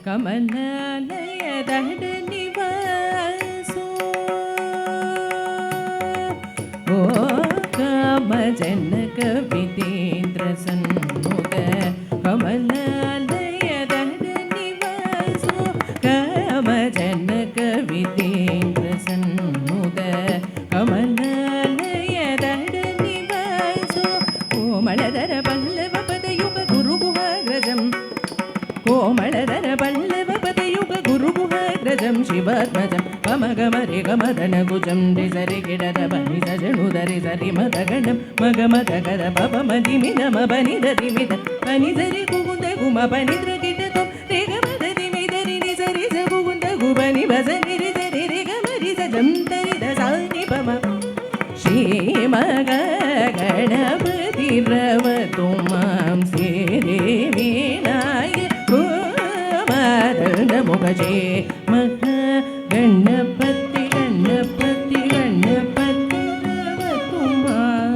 ಕಮಲಾಲಯದಡ ನಿವಾಸೋ ಓ ಕಾಮ ಜನಕ ವಿದೇಂದ್ರ ಸನ್ಮುಖ ಕಮಲಾಲಯದಡ ನಿವಾಸೋ ಕಾಮ ಜನಕ ವಿದೇಂದ್ರ ಸನ್ಮುಖ ಕಮಲಾಲಯದಡ ನಿವಾಸೋ ಕೋಮಳದರ ಪಲ್ಲವ ಪದಯುಗ ಗುರುಗುಹಾಗ್ರಜಂ ಕೋಮಳದರ ಪಲ್ಲವ ಪದಯುಗ ಗುರುಗುಹಾಗ್ರಜಂ ಶಿವಾತ್ಮಜಂ ಪಮಗಮರೆ ಗಮದನಗುಜಂ ರಿಸರಿ ಗಿಡದ ಬನಿ ಸಜಣುದರಿ ಸರಿ ಮದಗಣಂ ಮಗಮದಗದ ಪಪ ಮದಿಮಿದ ಮಬನಿದರಿಮಿದ ಪನಿಸರಿ ಕುಗುಂದ ಗುಮ ಪನಿದ್ರ ಗಿಡತಂ ರೇಗಮದ ದಿಮಿದರಿ ನಿಸರಿ ಸಗುಂದ ಗುಬನಿ ಬಸನಿ ರಿಸರಿ ರೇಗಮರಿ ಸಜಂ ತರಿದ ಸಾನಿ ಪಮ ಶ್ರೀಮಗ ಗಣಪತಿ ರವತು ಮಾಂ ಸೇರೆ ವಿನಾಯ ಕುಮಾರನ ಮುಖಜೇ ಮಗ ಗಣಪತಿ ಗಣಪತಿ ಗಣಪತಿ ರವತು ಮಾಂ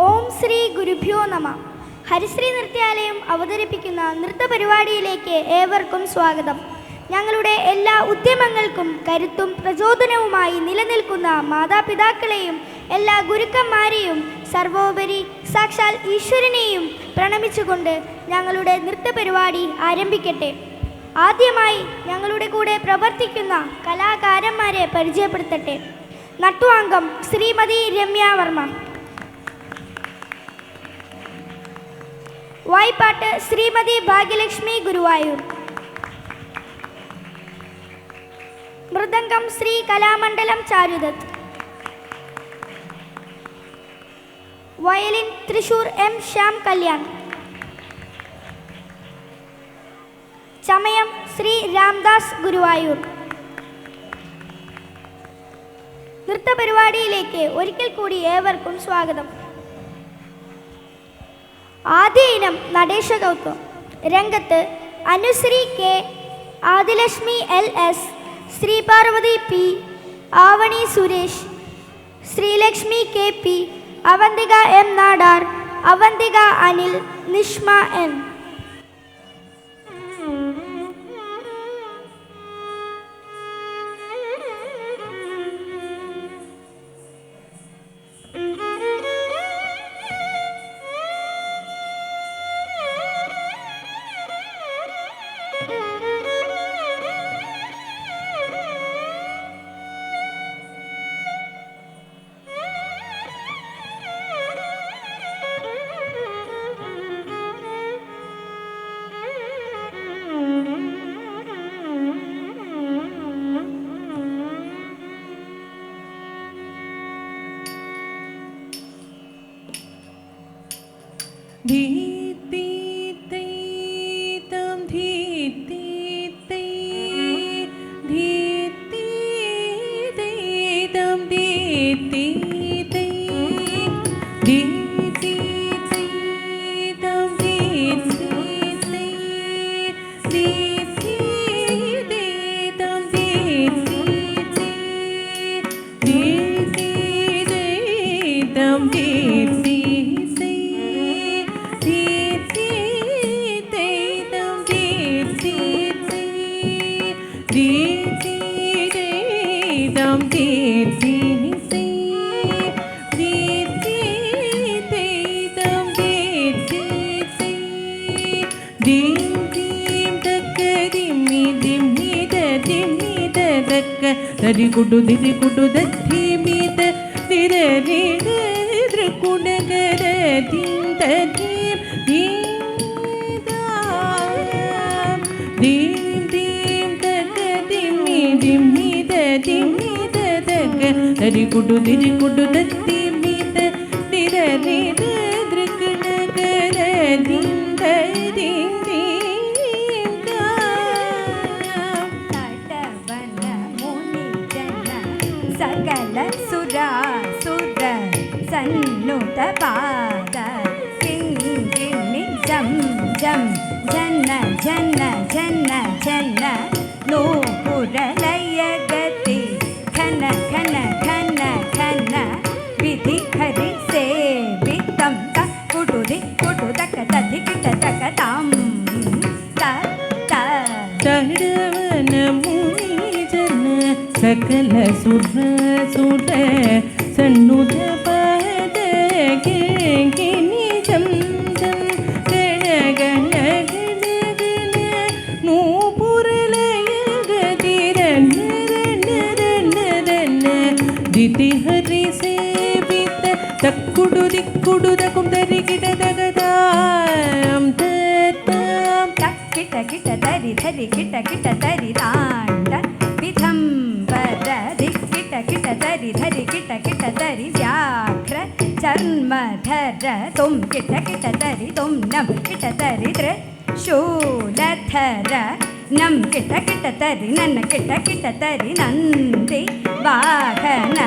ഓം ശ്രീ ഗുരുഭ്യോ നമ. ഹരിശ്രീ നൃത്യാലയം അവതരിപ്പിക്കുന്ന നൃത്തപരിപാടിയിലേക്ക് ഏവർക്കും സ്വാഗതം. ഞങ്ങളുടെ എല്ലാ ഉദ്യമങ്ങൾക്കും കരുത്തും പ്രചോദനവുമായി നിലനിൽക്കുന്ന മാതാപിതാക്കളെയും എല്ലാ ഗുരുക്കന്മാരെയും സർവോപരി സാക്ഷാൽ ഈശ്വരനെയും പ്രണമിച്ചുകൊണ്ട് ഞങ്ങളുടെ നൃത്തപരിപാടി ആരംഭിക്കട്ടെ. ആദ്യമായി ഞങ്ങളുടെ കൂടെ പ്രവർത്തിക്കുന്ന കലാകാരന്മാരെ പരിചയപ്പെടുത്തട്ടെ. നട്ടുവാങ്കം ശ്രീമതി രമ്യ വർമ്മ, വായ്പാട്ട് ശ്രീമതി ഭാഗ്യലക്ഷ്മി ഗുരുവായൂർ, മൃദംഗം ശ്രീ കലാമണ്ഡലം ചാരുദത്ത്, വയലിൻ തൃശൂർ എം ശ്യാം കല്യാൺ, ചമയം ശ്രീ രാംദാസ് ഗുരുവായൂർ. നൃത്തപരിപാടിയിലേക്ക് ഒരിക്കൽ കൂടി ഏവർക്കും സ്വാഗതം. ആദ്യ ഇനം നടേശ ഗൗതം. രംഗത്ത് Anushree K, Adilakshmi L S, Sreeparvathi P, Avani Suresh, Sreelakshmi K P, Avantika M Nadar, Avantika Anil, Nishma N. ധരി കുടു ദിരി കുടു ദധി മിത ദിരരി ദ്രകുണകര ദിം തദീം ദീദാം ദീം ദീം തക ദിം ദിം മിത ദിം മിത തക ധരി കുടു ദിരി കുടു ദധി മിത ദിരരി ദ്രകുണകര ദിം തദീം சகல சுரா சுர சன்னுத பாத சிங்கிணி ஜம் ஜம் ஜன்ன ஜன்ன ஜன்ன ஜன்ன நூபுரலய கதி கன கன கன கன விதி ஹரி சேவிதம் த குடுதி குடுதக ததி கிட்ட தக தாம் த த தடவன முனி ஜன சகல சுர சுர சண்ணுத பத கிணி ஜம் ஜம் கண கண கண கண நூபுரலய கதி ரன ரன ரன திதி ஹரி சேவித தக்குடு திக்குடு தகும் தரி கிட தகதாம் தத்தாம் கிட்ட கிட்ட தரி தரி கிட்ட கிட்ட தரி தாண்ட விதம்பர கிட்ட கிட்ட தரி தரி கிட்ட கிட்ட தரி வியாக்ர சர்மதர தும் கிட்ட கிட்ட தரி தும் நம் கிட்ட தரி திரிசூலதர நம் கிட்ட கிட்ட தரி நன்ன கிட்ட கிட்ட தரி நந்தி வாகன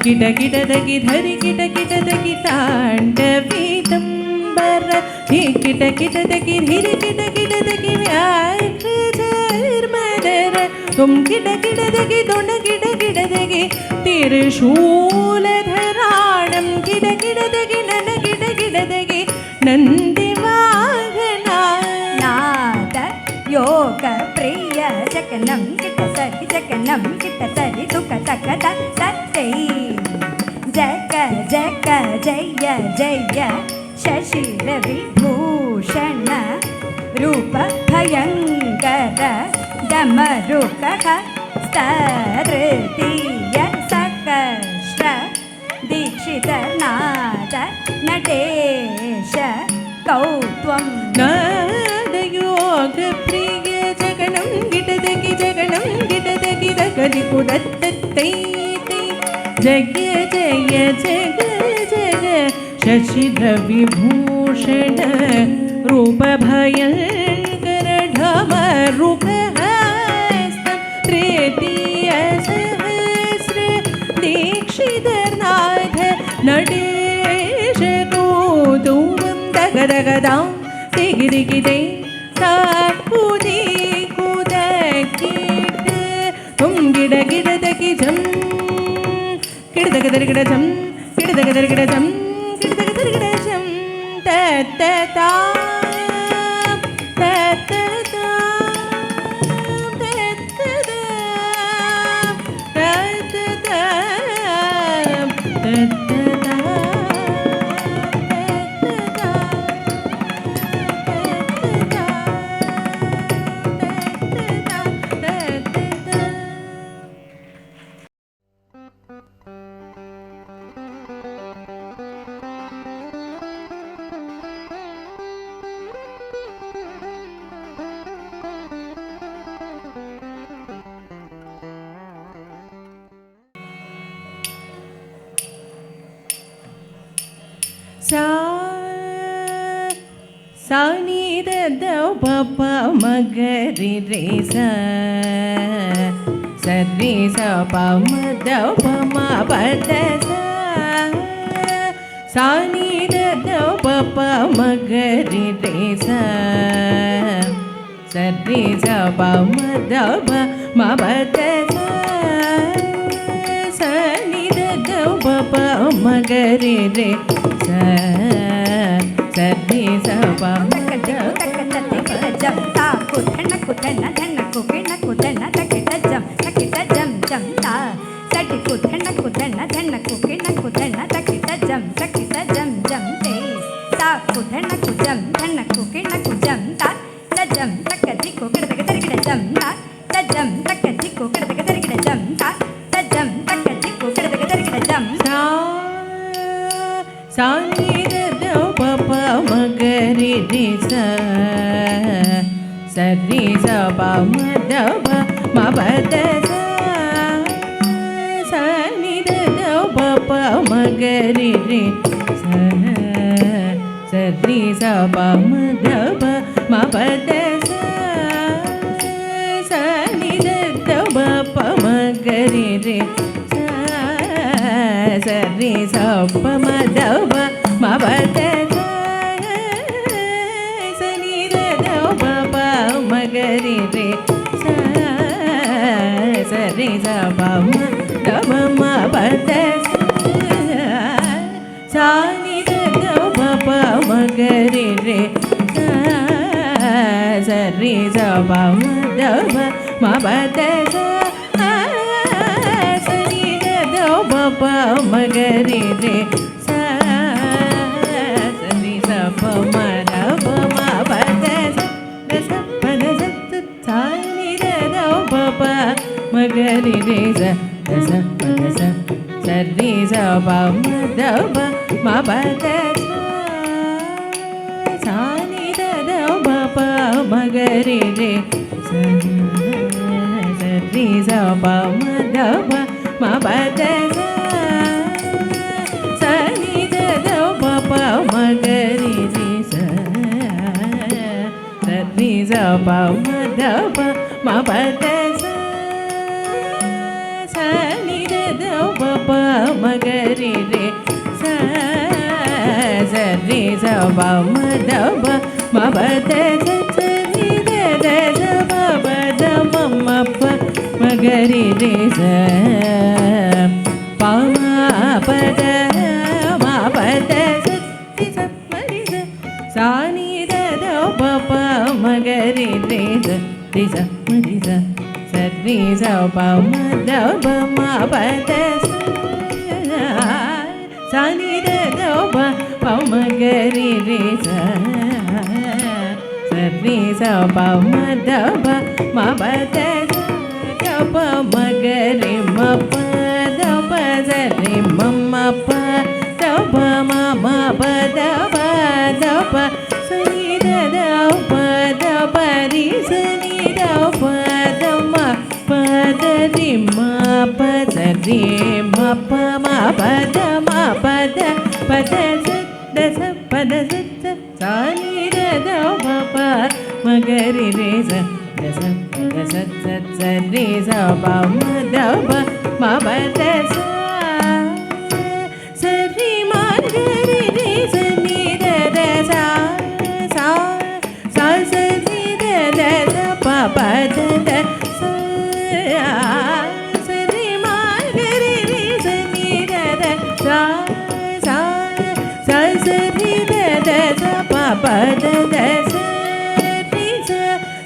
கிட கிட தகி தரி கிட கிட தகி தாண்ட வீதம்பர கிட கிட தகி ஹிரி கிட கிட தகி வியாக்ரமதர தும் கிட கிட தகி தொண்ட கிட கிட தகி திரிசூலதராணம் கிட கிட தகி நன கிட கிட தகி நந்தி வாகனா நாத யோக பிரிய ஜகனம் கிட்ட தரி ஜகனம் கிட்ட தரி துக்க தக்க தத்தை ஜக ஜக ஜய ஜய சசிர விபூஷண ரூப பயங்கர டமருக ஸ்தருதிய சகஸ்ர தீட்சித நாத நடேஷ கௌத்வம் நாதயோக பிரிய ஜகனம் கிடதகி தகதி குடத்தை ஜய ஜய ஜக ஜக சசிர விபூஷண ரூப பயங்கர ಢಮರುக ஹஸ்தம் த்ரேதிய சஹஸ்ர தீக்ஷிதநாத நடேஷ கோதுவம் தகதகதாம் திகிதிகிதை தாக்குதி குதகிட தும் கிட கிட தகி ஜம் கிடதகதர் கிடஜம் கிடதகதர் கிடஜம் கிடதகதர் கிடஜம் தத்ததா தத்ததா தத்ததா தத்ததா sa ni da da pa pa ma ga ri re sa re sa pa ma da pa ma pa da sa ni da da pa pa ma ga ri re sa re sa pa ma da pa ma pa da sa ni da da pa pa ma ga ri re சரி சபா ஜம் தா குதன குதன தன குகின குதன தகிட ஜம் தா சடி குதன குதன தன குகின குதன தகிட ஜம் தே தா குதன குஜம் தன குகின குஜம் தா தஜம் தகதி குகிட தகிட ஜம் தா தஜம் தகதி குகிட தகிட ஜம் தா தஜம் தகதி குகிட தகிட ஜம் sa ni da da pa pa ma ga ri re sa ri sa pa ma da pa ma pa da sa ni da da pa pa ma ga ri re sa ri sa pa ma da pa ma pa da sa ni da da pa pa ma ga ri re சரி சப்ப மதவ மபத sa pa ma da pa ma pa da sa ni da da pa pa ma ga re re sa re sa pa ma da pa ma pa da sa ni da da pa pa ma ga re re sa ni sa pa ma da pa ma pa da sa pa da sa ni da da pa pa ma ga re re sa pa da sa ni sa pa ma da pa ma pa da sa ni da da pa pa ma ga re re sa ni sa pa ma da pa ma pa da sa ni da da pa pa ma ga re re sa ni sa pa ma da pa ma pa da sa ni da da pa pa ma ga re re sa ni sa pa ma da pa ma pa da sa ni da da sa pa pa da pa ma pa ma ga re re sa pa ma pa da ma pa da sa ni sa ma ni sa ni da da pa pa ma ga re re sa ni sa ma ni sa ni sa pa ma da pa ma pa da sa ni da da pa pa ma ga re re sa ni sa pa ma da pa ma pa da da pa ma ga re ma pa da pa sa re ma ma pa da pa ma ma pa da pa sa ni da da pa da pa ri sa ni da pa da ma pa da ri ma pa sa re ma pa ma pa da pa da sa pa da sa ni da da pa pa ma ga re re sa ni sa pa ma da pa ma pa da sa ri ma ga re re sa ni da da sa sa ni da da sa pa pa da da sa ri ma ga re re sa ni da da sa ni da da sa pa pa da da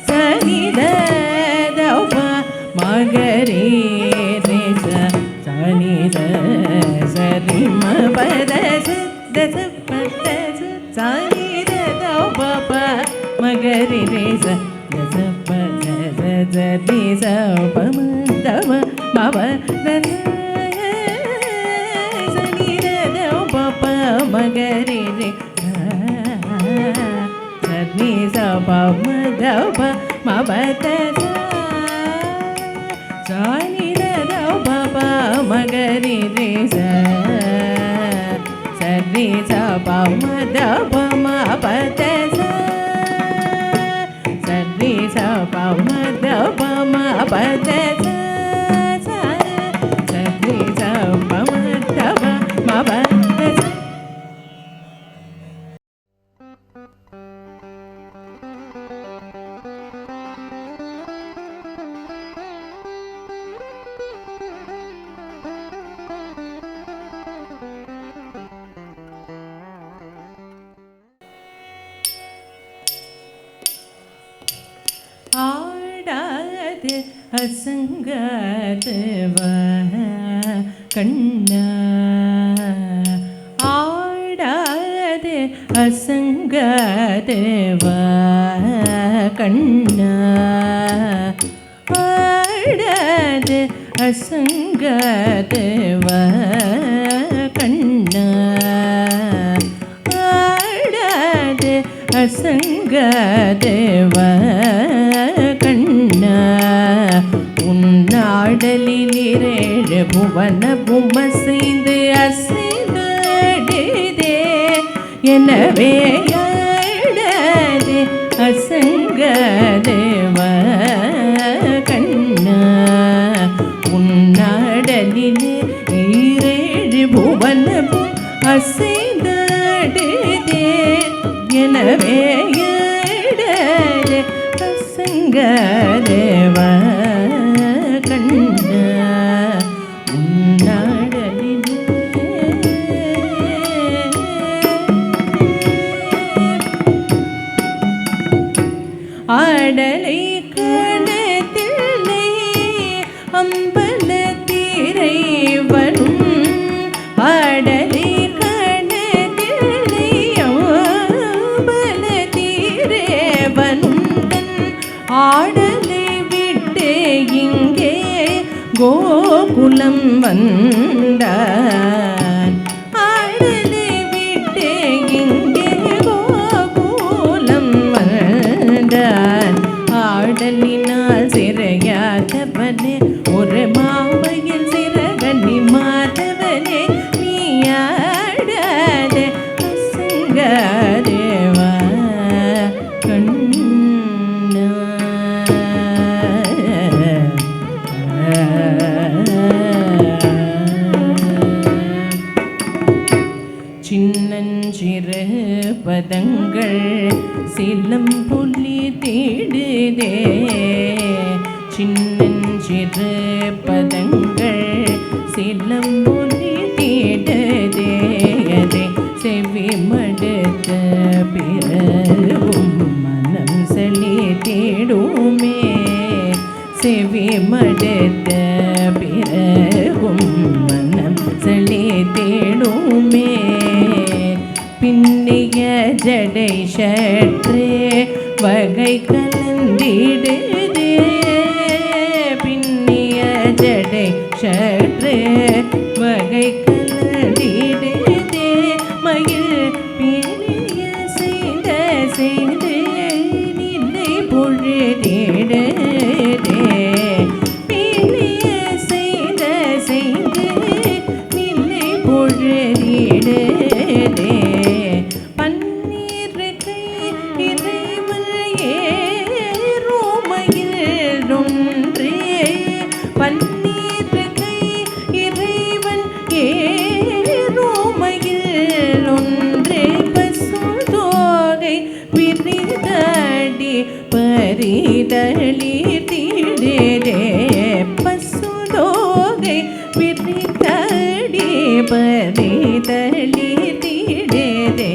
sa ni da da pa ma ga re re sa ni da sa ri ma pa da sa pa da sa ni da da pa pa ma ga re re sa pa da ni sa pa ma da ma pa da sa ni da da pa pa ma ga re re sa ni sa pa ma da pa ma pa da sa ni da da pa pa ma ga re re sa ni sa pa ma da pa ma pa da sa ni sa pa ma da pa ma pa da sa ni sa pa ma da pa ma pa da sa ஆடாது அசங்காதவ கண்ணா ஆடாது அசங்காதவ கண்ணா ஆடாது அசங்காதவ கண்ணா ஆடாது அசங்காதவ கண்ணா உன்னாடலில் புவன புமசைந்து அசைந்தாடுதே எனவே ஆடாது அசங்காதவ கண்ணா உன்னாடலில் ஈரேழு புவன அசைந்தாடுதே எனவே ஆடாது அசங்காதவ கண்ணா ஆடலை கணத்தில்லை அம்பல தீரைவனும் ஆடலை கணத்தில்லை அம்பல தீரேவனும் தன் ஆடலை விட்டு இங்கே கோகுலம் வந்தான் ஆடலை விட்டு இங்கே கோகுலம் வந்தான் ஆடலினால் சிறையாதவனே ஒரு மாவையில் சிறகனி மாதவனே நீ ஆடாத அசங்காதேவா கண்ணா சின்னஞ்சிறு பதங்கள் சிலம்பொலி தேடுதே சின்னஞ்சிறு பதங்கள் சிலம்பொலி தேடுதே அதை செவி மடுத்த பிறகும் மனம் செலி தேடுமே செவி மடுத்த பிறகும் மனம் செலி தேடுமே பின்னிய ஜடை சற்றே வகை கலந்திடுதே பின்னிய ஜடை சற்றே வகை கலந்திடுதே மயில் பிரிய செய்த செய்து நிலை பொழுதிடுதே பிரிய செய்த செய்து நிலை பொழுதிடுதே பரிதளி தீடே பசுதோகை விரிதடி பரிதளி தீடே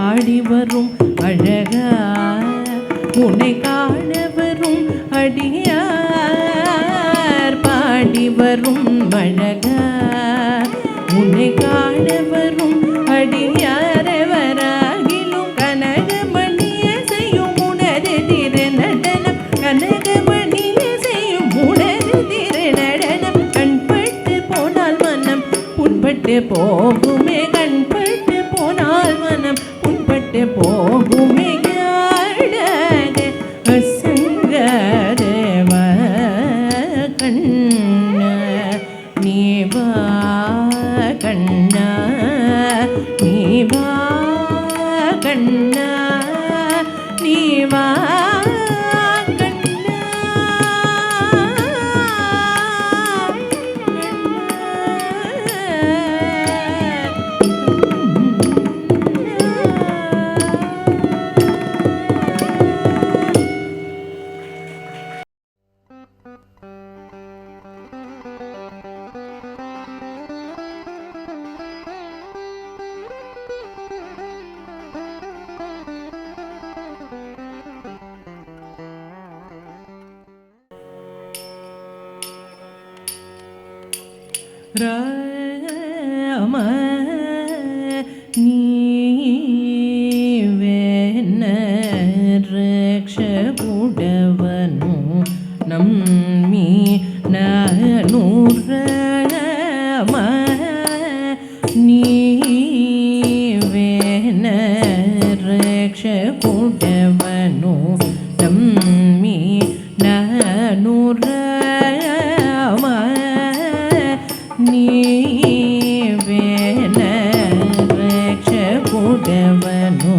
ஆடி வரும் அழகா உன்னை காண வரும் அடியார் பாடி வரும் அழகா உன்னை காண வரும் அடியார் வராகிலும் கனகமணிய செய்யும் உனது திரு நடனம் கனகமணிய செய்யும் உனது திரு நடனம் கண்பட்டு போனால் மனம் புண்பட்டு போகுமே கண்பட்டு போனால் மனம் புண்பட்டு போகுமே ஆடாத அசங்காதேவா கண்ணா நீ வா கண்ணா நீ வா கண்ணா நீ வா ராம ನೀವೇನ ರಕ್ಷಕುಡವನು ನಮ್ಮಿ ನಾನು ರಾಮ ನೀವೇನ ರಕ್ಷಕುಡವನು ನಮ್ಮಿ ನಾನು ರಾಮ ನೀವೇನ ರಕ್ಷಕುಡವನು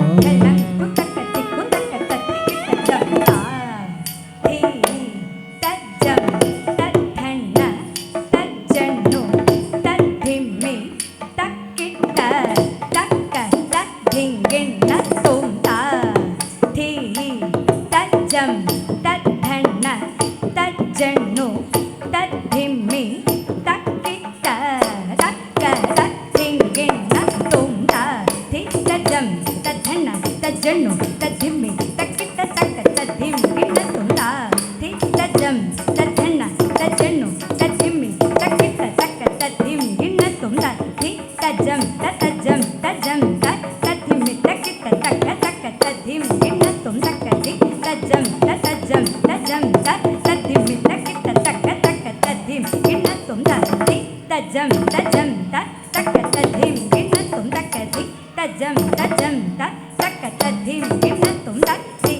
ತಜ್ಜಣ್ಣು ತಜ್ಜಿಮ್ಮಿ ತಕ್ಕಿಟ್ಟ ತಕ್ಕ கிண்ணத்தும் தக்கதி தஜம் தஜம் தஜம் தத்திமி தக்கிட்ட தக்க தக்க தத்திம் கிண்ணத்தும் தக்கதி தஜம் தஜம் தக்க தத்திம் கிண்ணத்தும் தக்கதி தஜம் தஜம் தக்க தத்திம் கிண்ணத்தும் தக்கதி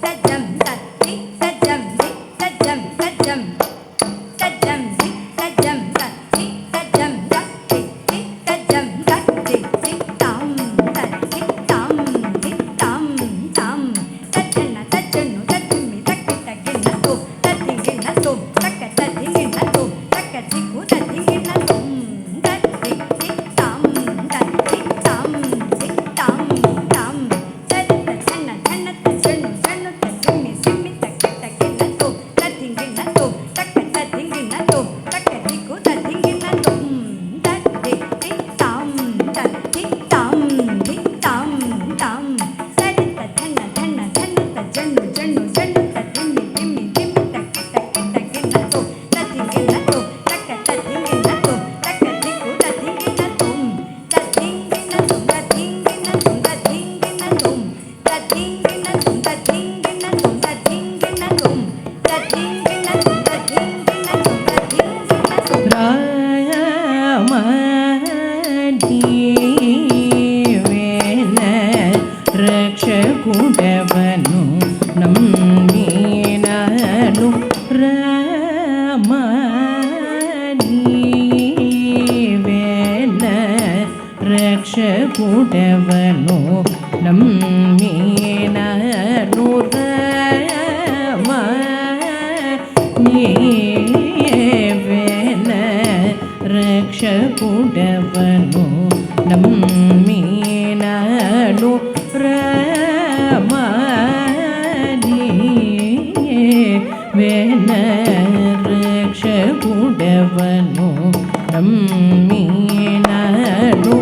தஜம் தத்தி தஜம் தஜம் தஜம் தஜம் தஜம் தத்தி தஜம் தத்தி தஜம் தத்தி தாம் தத்தி தாம் தாம் தாம் தஜன தஜனு தத்திமி தக்கிட்ட கிண்ணத்து தத்தி கிண்ணத்து தக்க தத்தி கிண்ணத்து தக்க திக்கு தத்தி கிண்ணத்து தத்தி தாம் தத்தி தாம் தாம் தாம் தத்த தன தன தஜனு ஜனு தத்திமி சிம்மி தக்கிட்ட கிண்ணத்து தத்தி கிண்ணத்து தக்க தத்தி கிண்ணத்து தக்க திக்கு தத்தி கிண்ணத்து தத்தி தாம் தத்தி தாம் தாம் தாம் தத்த தன தன தன தஜனு ஜனு ஜனு தத்திமி திம்மி திம்மி தக்கிட்ட கிண்ணத்து தத்தி கிண்ணத்து தக்க தத்தி கிண்ணத்து தக்க திக்கு தத்தி கிண்ணத்து தத்தி கிண்ணத்து தத்தி கிண்ணத்து தத்தி கிண்ணத்து தத்தி கிண்ணத்து தத்தி கிண்ணத்து தத்தி கிண்ணத்து தத்தி கிண்ணத்து தத்தி கிண்ணத்து தத்தி கிண்ணத்து ರಾಮನೀವೇನ ರಕ್ಷಕುಡವನು ನಮ್ಮೀನನು ರಾಮನೀವೇನ ರಕ್ಷಕುಡವನು ನಮ್ಮೀನನು ರಾಮನೀವೇನ ರಕ್ಷಕುಡವನು ನಮ್ಮೀನನು ರಾಮನೀವೇನ ರಕ್ಷಕುಡವನು ನಮ್ಮೀನನು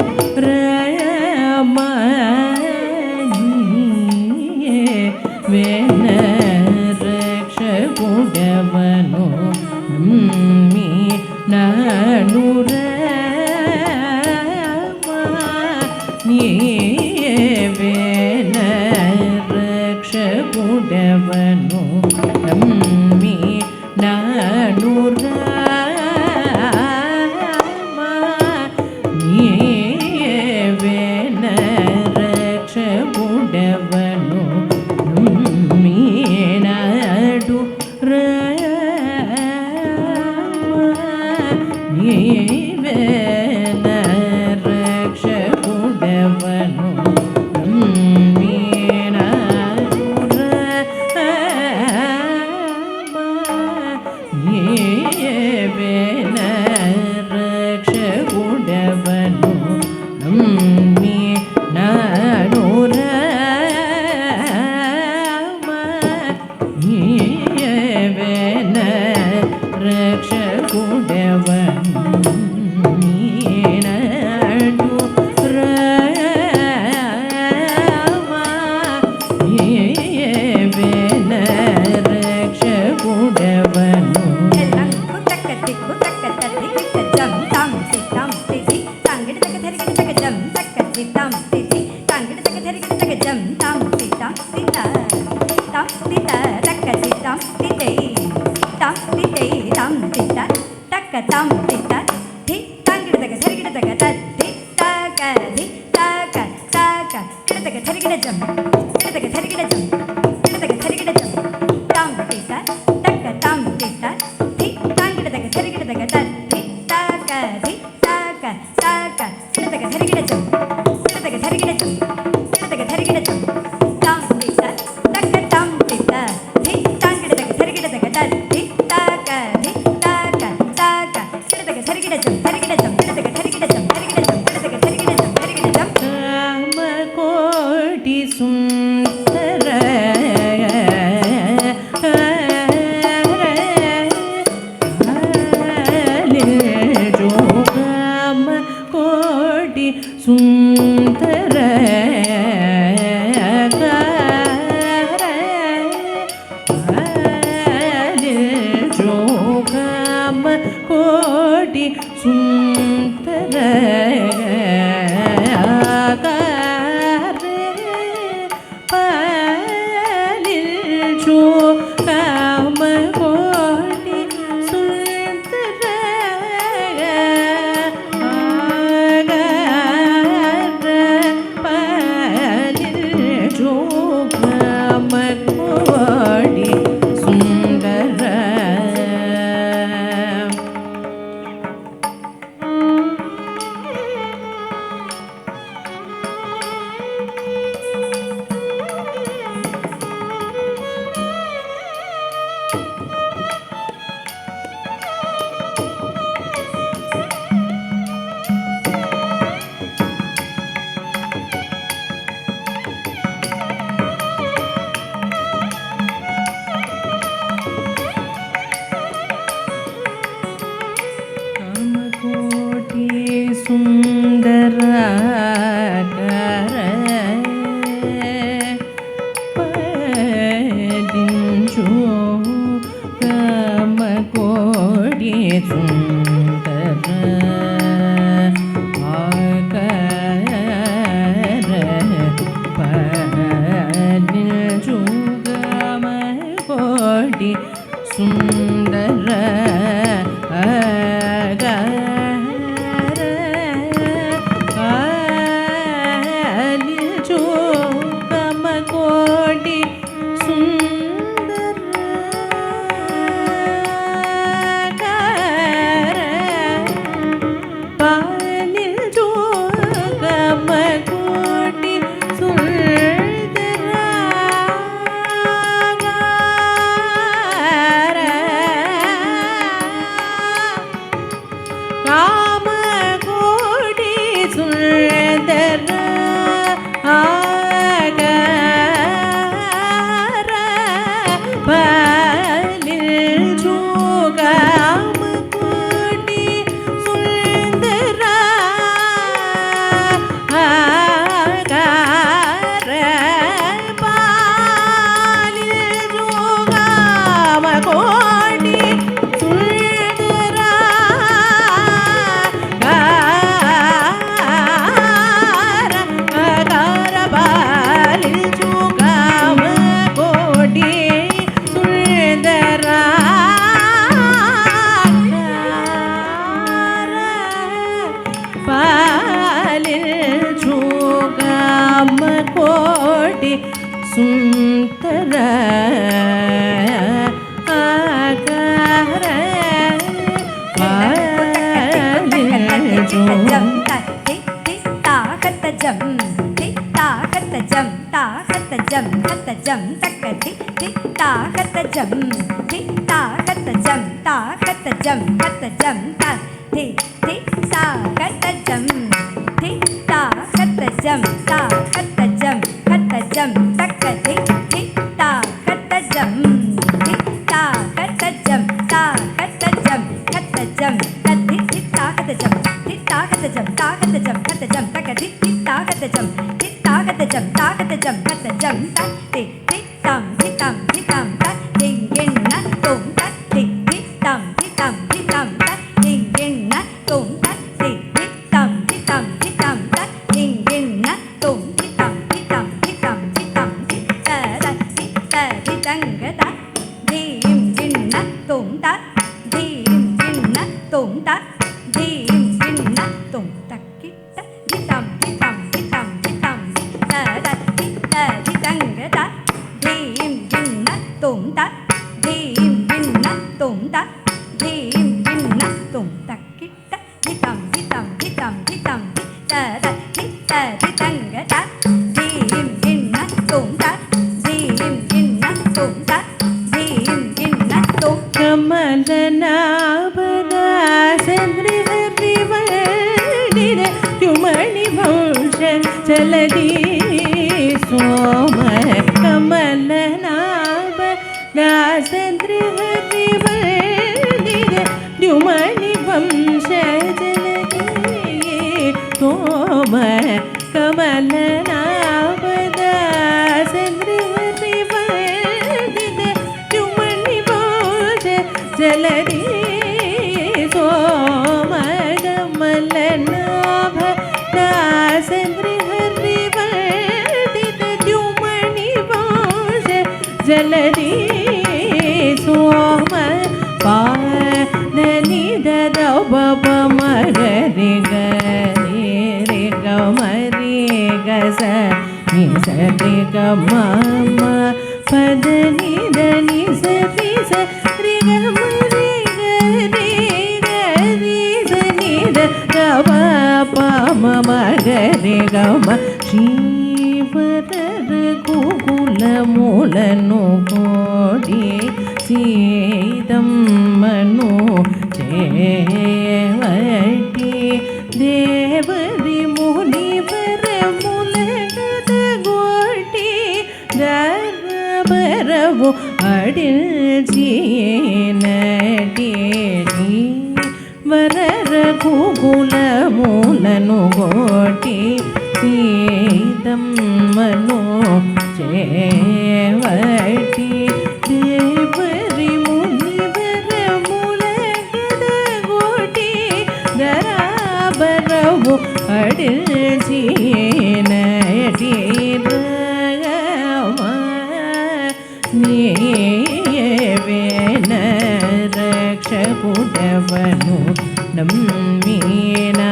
ರಾಮನೀವೇನ ರಕ್ಷಕುಡವನು ನಮ್ಮೀನನು ರಾಮನೀವೇನ ರಕ್ಷಕುಡವನು ನಮ್ಮೀನನು ರಾಮನೀವೇನ ರಕ್ಷಕುಡವನು ನಮ್ಮೀನನು ರಾಮನೀವೇನ ರಕ್ಷಕುಡವನು ನಮ್ಮೀನನು ರಾಮನೀವೇನ ರಕ್ಷಕುಡವನು ನಮ್ಮೀನನು ರಾಮನೀವೇನ ರಕ್ಷಕುಡವನು ಮೀನನು ರಾಮನೀವೇನ ರಕ್ಷಕುಡವನು ಎಲ್ಲಂಕು ತಕ್ಕ ತಿಕ್ಕು ತಕ್ಕ ತತ್ತಿ ಕಿಟ್ಟ ಜಂ ತಾಂ ತಿತಿ ತಾಂಗಿಡ ತಕ್ಕ ಧರಿಗಿಡ ತಕ್ಕ ಜಂ ತಕ್ಕ ತಿತಾಂ ತಿತಿ ತಾಂಗಿಡ ತಕ್ಕ ಧರಿಗಿಡ ತಕ್ಕ ಜಂ ತಾಂ ತಿತಾಂ ತಿತ ತಾಂ ತಿತ ತಕ್ಕ ತಿತಾಂ ತಿತೈ ತಾಂ ತಿತೈ ತಾಂ ತಿತ ತಕ್ಕ ತಾಂ ತಿತ ಧಿ ತಾಂಗಿಡ ತಕ್ಕ ಧರಿಗಿಡ ತಕ್ಕ ತತ್ತಿ ತಕ ಧಿ ತಕ ತಕ ಗಿಡ ತಕ್ಕ ಧರಿಗಿಡ ಜಂ ಗಿಡ ತಕ್ಕ ಧರಿಗಿಡ ಜಂ ಗಿಡ ತಕ್ಕ ಧರಿಗಿಡ ಜಂ ತಾಂ ತಿತ ತಕ್ಕ ತಾಂ ತಿತ ಧಿ ತಾಂಗಿಡ ತಕ್ಕ ಧರಿಗಿಡ ತಕ್ಕ ತತ್ತಿ ತಕ ಧಿ ತಕ ತಕ ಗಿಡ ತಕ್ಕ ಧರಿಗಿಡ ಜಂ ಗಿಡ ತಕ್ಕ ಧರಿಗಿಡ ಜಂ ಗಿಡ ತಕ್ಕ ಧರಿಗಿಡ ಜಂ ತಾಂ ತಿತ ತಕ್ಕ ತಾಂ ತಿತ ಧಿ ತಾಂಗಿಡ ತಕ್ಕ ಧರಿಗಿಡ ತಕ್ಕ ತತ್ತಿ ತಕ ಧಿ ತಕ ತಕ ಗಿಡ ತಕ್ಕ ಧರಿಗಿಡ ಜಂ ಧರಿಗಿಡ ಜಂ ಗಿಡ ತಕ್ಕ ಧರಿಗಿಡ ಜಂ ಧರಿಗಿಡ ಜಂ ಗಿಡ ತಕ್ಕ ಧರಿಗಿಡ ಜಂ ಧರಿಗಿಡ ಜಂ ರಾಮಕೋಟಿ ಸುಂದರ ರಾಮಕೋಟಿ ಸುಂದರ ಕೋಟಿ ಸುಂದರ ಪರ ஜலதி சோம பாதனி தப மகரி கரி ரே கமரி கச நி சரி கமம பதனி தனி சரி சரி கமரி கரி கரி சனி தப பம மகரி கம ஸ்ரீவரர கோகுல மூலனு கோடி சீதம் மனு சேவட்டி தேவரி முனிவர முலகத கோட்டி தரபரவு அடில் சீனடி வரர கோகுல மூலனு கோட்டி சீதம் மனு சேவட்டி தேவரி முனிவர முலகத கோட்டி தராபரவு அடில் சீனடி ரக்ஷகுடவனு நம்மீனு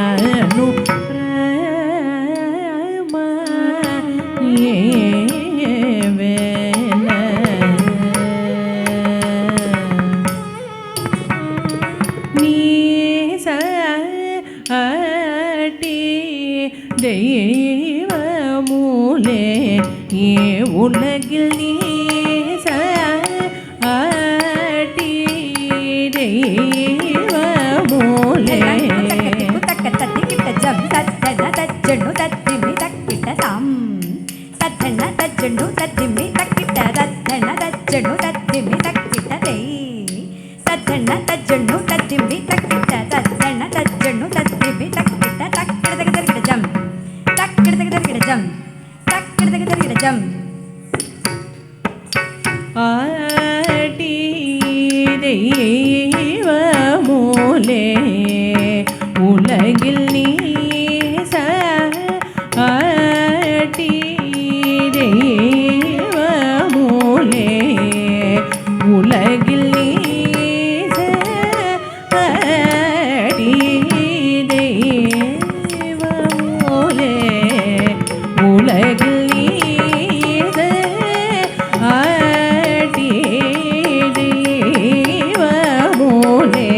தெய்வமூலே உலகில் நீ ஆட்டி தெய்வமூலே ஆட்டி தெய்வமூலே உலகில் நீ ஆட்டி தெய்வமூலே உலகில் நீ ஆட்டி தெய்வமூலே உலகில் நீ ஆட்டி தெய்வமூலே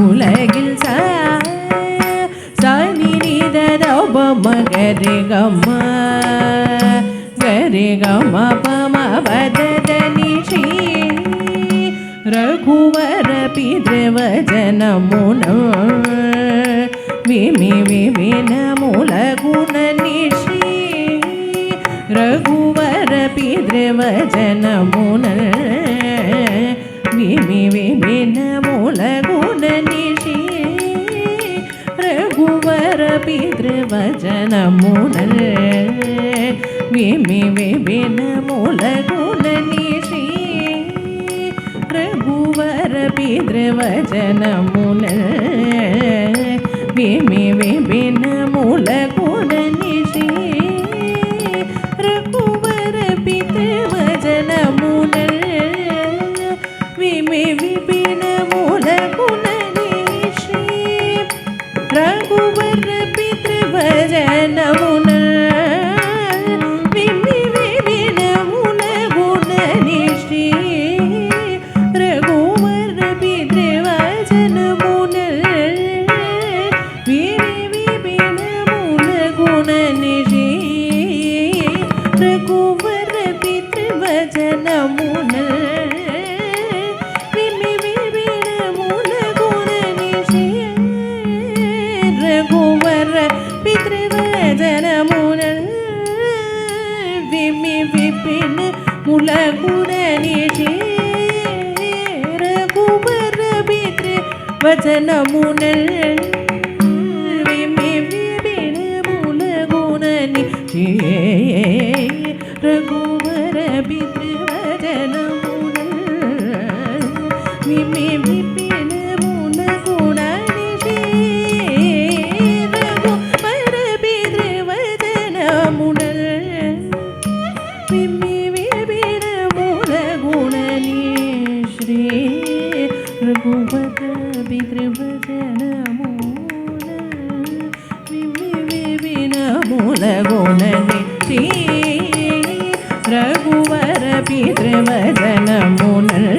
உலகில் சனிதப மகரி கம கரி கம பம பதனி ஸ்ரீ ரகுவர பித்ருவஜன முன விமி விபின மூல குண நிஷி ரகுவர பித்ருவஜன முன விமி விபின மூல குண நிஷி ரகுவர பித்ருவஜன முன விமி விபின மூல குண நிஷி ரகுவர பித்ருவஜன முன விமி விபின மூல குண நிஷி ரகுவர பித்ருவஜன முன விமி விபின மூல குண நிஷி ரகுவர பித்ருவஜன முன விமி விபின மூல குண நிஷி ரகுவர பித்ருவஜன முன விமி விபின மூல குண நிஷி ரகுவர பித்ருவஜன முன விமி விபின மூல குண நிஷி ரகுவர பித்ருவஜன முன விமி விபின மூல குண நிஷி ரகுவர பித்ருவஜன முன விமி விபின மூல குண நிஷி ரகுவர பித்ருவஜன முன விமி விபின மூல குண நிஷி ரகுவர பித்ருவஜன முன விமி விபின விசித்திரவதனமுனல்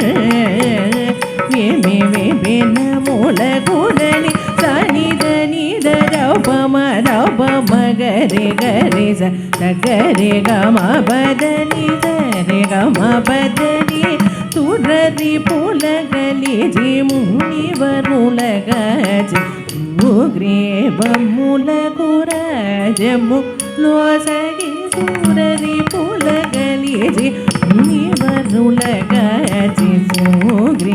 விபின மூலகுணனி சனித நித ரப மகரி கரி சகரி கம பதனி சரி கம பதனி துரதி புலகலி G முனிவருலகஜி முக்ரேபமுலகுரஜமு லோசகி சூரதி புலகலிஜி முனிவருலகஜி சுக்ரேபமுலகு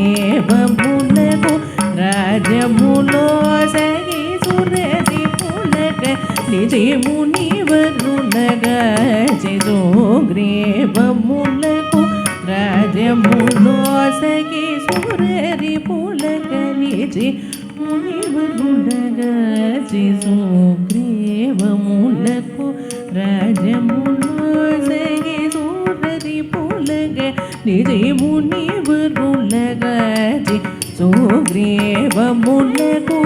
ராஜமுலோசகி சூரதி புலகலிஜி முனிவருலகஜி சுக்ரேபமுலகு ராஜமுலோசகி சூரதி புலகலிஜி முனிவருலகஜி சுக்ரீவமுலகு ராஜமுலோசகி சூரதி புலகலிஜி முனிவருலகஜி சுக்ரீவமுலகு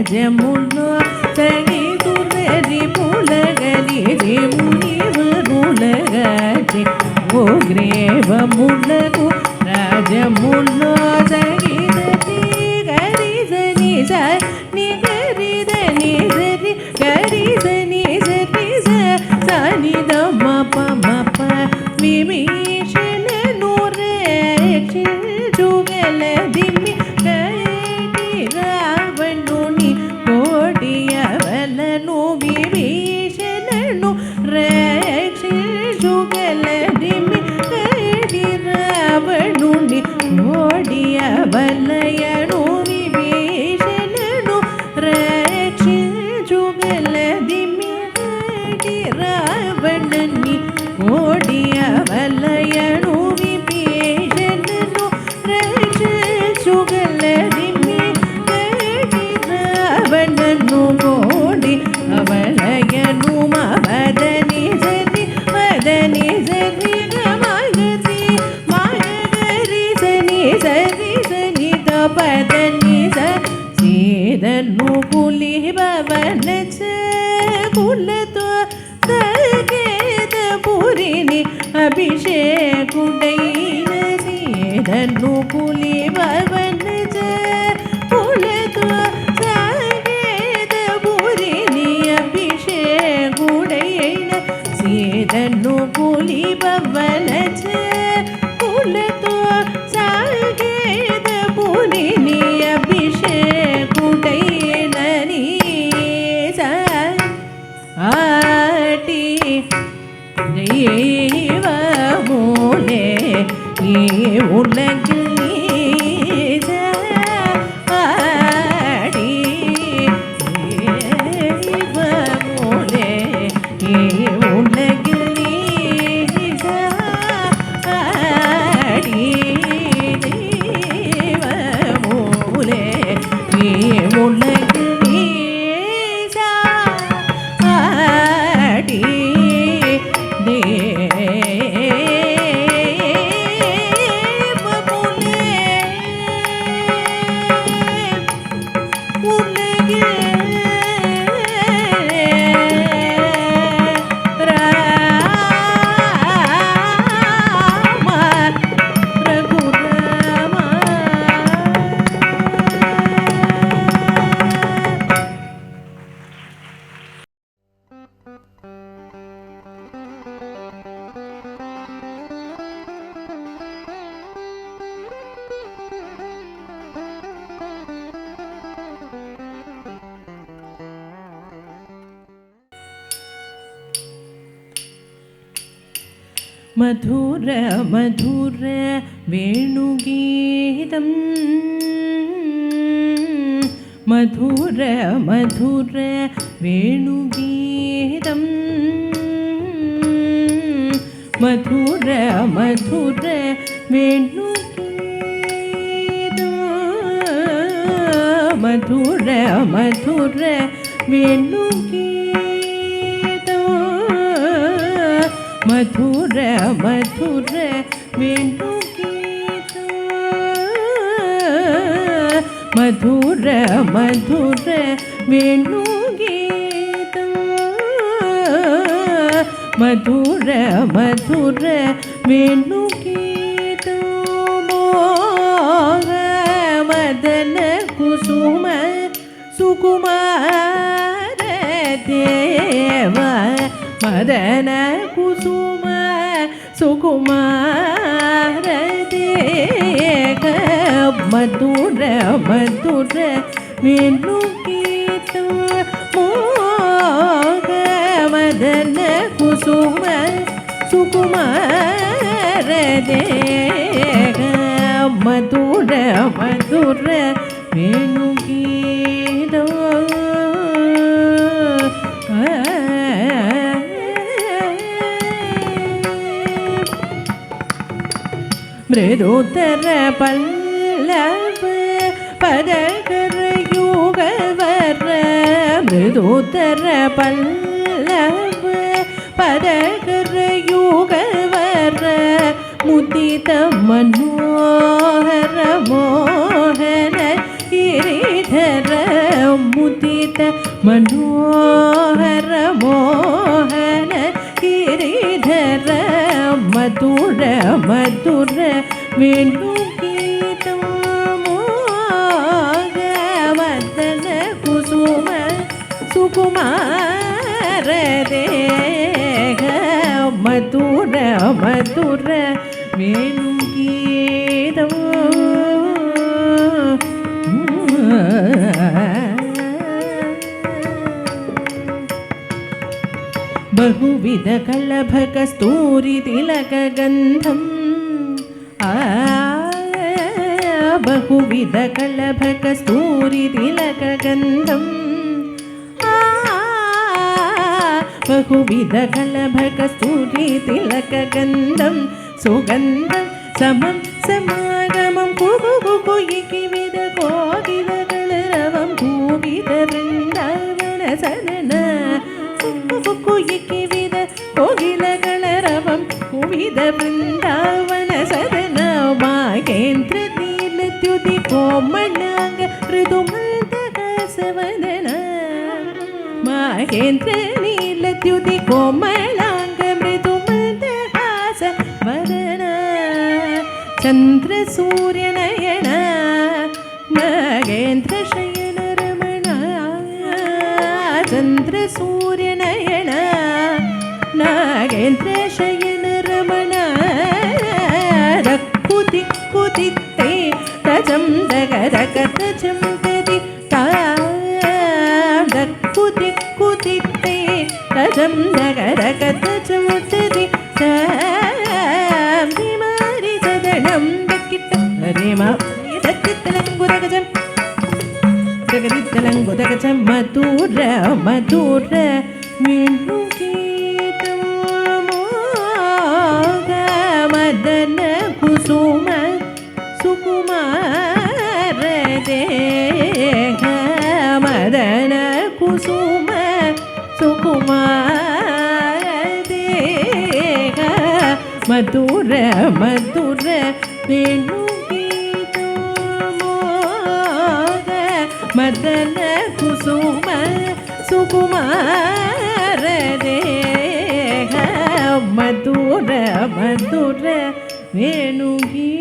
ராஜமுலோசகி சூரதி புலகலிஜி முனிவருலகஜி சுக்ரீவமுலகு ராஜமுலோசகி ni gari da ni zari gari da ni zari sa ni da ma pa vibhishana nure jugala dimmi gadi ravanuni kodiya valanu vibhishana nure jugala dimmi gadi ravanuni kodiya valayanu ஓடிய வலையணு விபீஷணனு ரட்ச சுகலதிமி ராவணனு ஓடி அவலயனு மதனி சரி கமகரி மாயகரி சனி தபதனி சீதனு குலி பவன குலதோ பூரிணி அபிஷேகுடைன சீதனு புலி பவன புலதோ சகேத பூரிணி அபிஷேகுடைன சீதனு புலி பவன புலதோ சகேத பூரிணி அபிஷேகுடைன நீச ஆட்டி தெய்வமூலே உலகில் ஆடி தெய்வமூலே உலகில் ஆடி தெய்வமூலே உலகில் मधुर मधुर वेणुगीतं मधुर मधुर वेणुगीतं मधुर मधुर वेणुगीतं मधुर मधुर वेणुगीतं मधुर मधुर वेणुगीतं मधुर मधुर वेणुगीतं ಮಧುರ ಮಧುರ ವೇಣುಗೀತ ಮೋಹ ಮದನ ಕುಸುಮ ಸುಕುಮಾರ ದೇವ ಮದನ ಕುಸುಮ ಸುಕುಮಾರ ದೇವ ಮಧುರ ಮಧುರ ವೇಣುಗೀತ ಮೋಹ ಮದನ ಕುಸುಮ ಸುಕುಮಾರ ದೇವ ಮಧುರ ಮಧುರ ವೇಣುಗೀತ ಮೃದುತರ ಪಲ್ಲವ ಪದಕರ ಯುಗವರ ಮೃದುತರ ಪಲ್ಲವ ಪದಕರ ಯುಗವರ ಮುದಿತ ಮನೋಹರ ಮೋಹನ ಗಿರಿಧರ ಮುದಿತ ಮನೋಹರ ಮೋಹನ ಗಿರಿಧರ ಮಧುರ ಮಧುರ ವೇಣುಗೀತ ಮೋಗ ಮದನ ಕುಸುಮ ಸುಕುಮಾರ ದೇಹ ಮಧುರ ಮಧುರ ವೇಣುಗೀತ ಬಹುವಿಧ ಕಳಭ ಕಸ್ತೂರಿ ತಿಲಕ ಗಂಧಂ ಬಹುವಿಧ ಕಳಭ ಕಸ್ತೂರಿ ತಿಲಕ ಗಂಧಂ ಬಹುವಿಧ ಕಳಭ ಕಸ್ತೂರಿ ತಿಲಕ ಗಂಧಂ ಸುಗಂಧಂ ಸಮಂ ಸಮಾಗಮಂ ಕುಬುಕುಯಿಕಿವಿದ ಕೋಗಿಲಗಳ ರವಂ ಕೂಗಿದ ಬೃಂದಾವನ ಸದನ ಕುಯಿಕಿವಿದ ಕೋಗಿಲಗಳ ರವಂ ಕುವಿದ ಬೃಂದಾವನ ಸದನ ಮಾಗೇಂದ್ರ ನೀಲದ್ಯುತಿ ಕೋಮಳಾಂಗ ಮೃದುಮಂದಹಾಸವದನ ಮಾಗೇಂದ್ರ ನೀಲದ್ಯುತಿ ಕೋಮಳಾಂಗ ಮೃದುಮಂದಹಾಸವದನ ಚಂದ್ರ ಸೂರ್ಯನಯನ ನಾಗೇಂದ್ರ ಶಯನ ರಮಣ ಚಂದ್ರ ಸೂರ್ಯನಯನ ನಾಗೇಂದ್ರ ಶಯನ ರಮಣ ರಕ್ಕುತಿ ಕುದಿತ್ತೆ ತಜಂ ದಗರಕ ತಜಂ ತದಿ ರಕ್ಕುತಿ ಕುದಿತ್ತೆ ತಜಂ ದಗರಕ ತಜಂ ತದಿ ಮಾರಿ ಸದಣಂ ದಕ್ಕಿಟ್ಟ ಹರಿಮ ದಕ್ಕಿತ್ತಲಂಗುರಗಜಂ ಜಗದಿತ್ತಲಂಗುದಗಜ ಮಧುರ ಮಧುರ ವೇಣುಗೀತ ಮೋಗ ಮದನ ಕುಸುಮ ಸುಕುಮಾರ ದೇಹ ಮದನ ಕುಸುಮ ಸುಕುಮಾರ ದೇಹ ಮಧುರ ಮಧುರ ವೇಣುಗೀತ ಮೋಗ ಮದನ ಕುಸುಮ ಸುಕುಮಾರ ದೇಹ ಮಧುರ ಮಧುರ ವೇಣುಗೀತ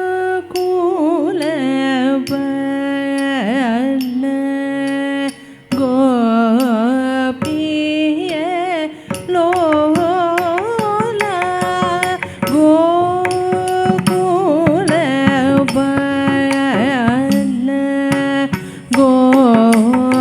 ಗೋಕುಲ ಬಲ ಗೋಪಿಯ ಲೋಲ ಗೋಕುಲ ಬಲ ಗೋಪಿಯ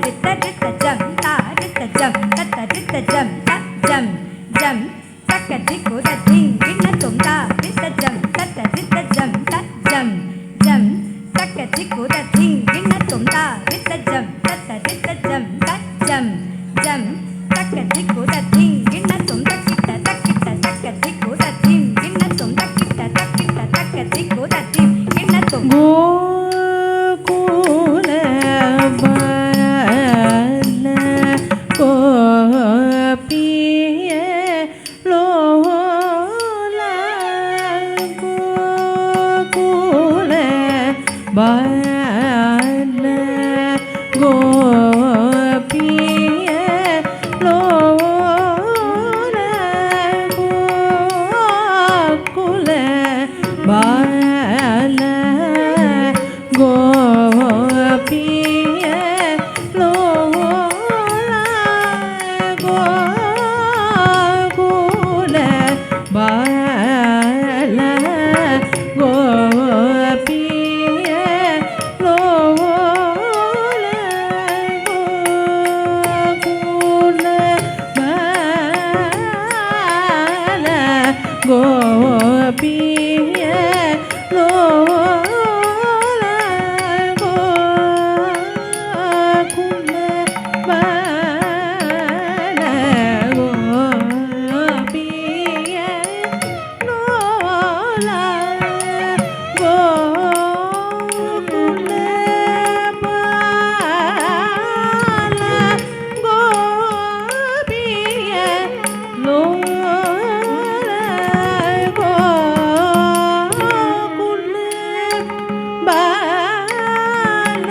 ரித்த ரித்த ஜம் தா ரித்த ஜம் தத்த ரித்த ஜம் த ஜம் ஜம் தக்க திக்கு த திங் கிண்ண தும் தா ரித்த ஜம் தத்த ரித்த ஜம் த ஜம் ஜம் தக்க திக்கு த திங் கிண்ண தும் தா ரித்த ஜம் தத்த ரித்த ஜம் த ஜம் ஜம் தக்க திக்கு த திங் கிண்ண தும் தக்கிட்ட தக்கிட்ட தக்க திக்கு த திங் கிண்ண தும் தக்கிட்ட தக்கிட்ட தக்க திக்கு த திங் கிண்ண தும் கோகுல பால கோபிய லோல கோகுல பால கோபிய லோல கோகுல பால கோபிய லோல கோகுல பால கோபிய லோல கோகுல பால கோபிய லோல கோகுல பால கோபிய லோல கோகுல பால கோபிய லோல கோகுல பால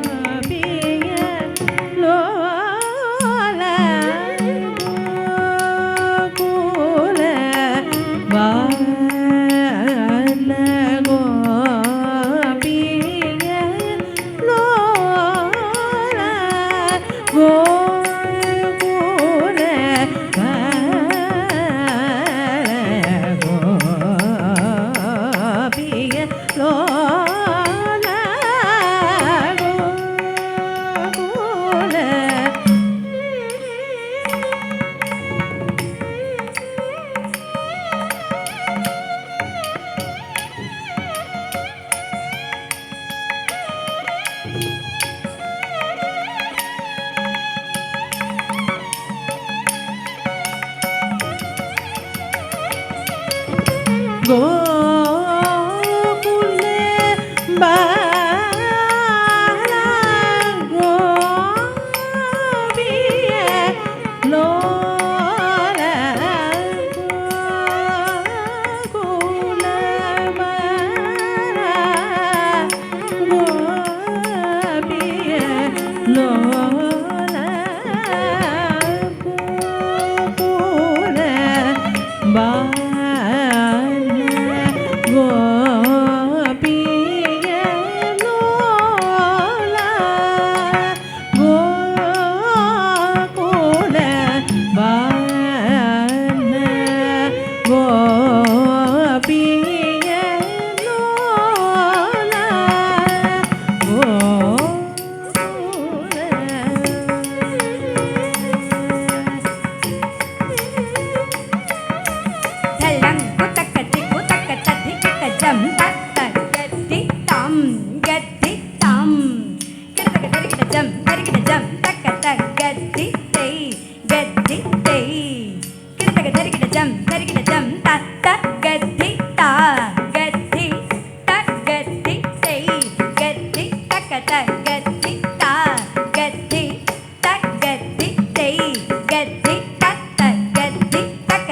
கோபிய லோல கோகுல பால கோபிய லோல கோகுல பால கோபிய லோல கோகுல பால கோபிய லோல கோகுல கோகுல பால கோபிய லோல கோகுல பால கோபிய லோல கோகுல பால கோபிய லோல கோகுல பால கோபிய லோல தலங் குதக்க திக்கு தக்க தத்தி கிட்ட ஜம் தத்த கத்தி தம் கத்தி தம் கிட்ட தரிக்கிட்ட ஜம் தக்க கத்தி தெய் கத்தி தெய் கிட்ட தரிக்கிட்ட ஜம் தத்த கத்தி தா கத்தி தக்கத்தி தெய் கத்தி தக்க கத்தி தா கத்தி தக்கத்தி தெய் கத்தி தத்த கத்தி தக்க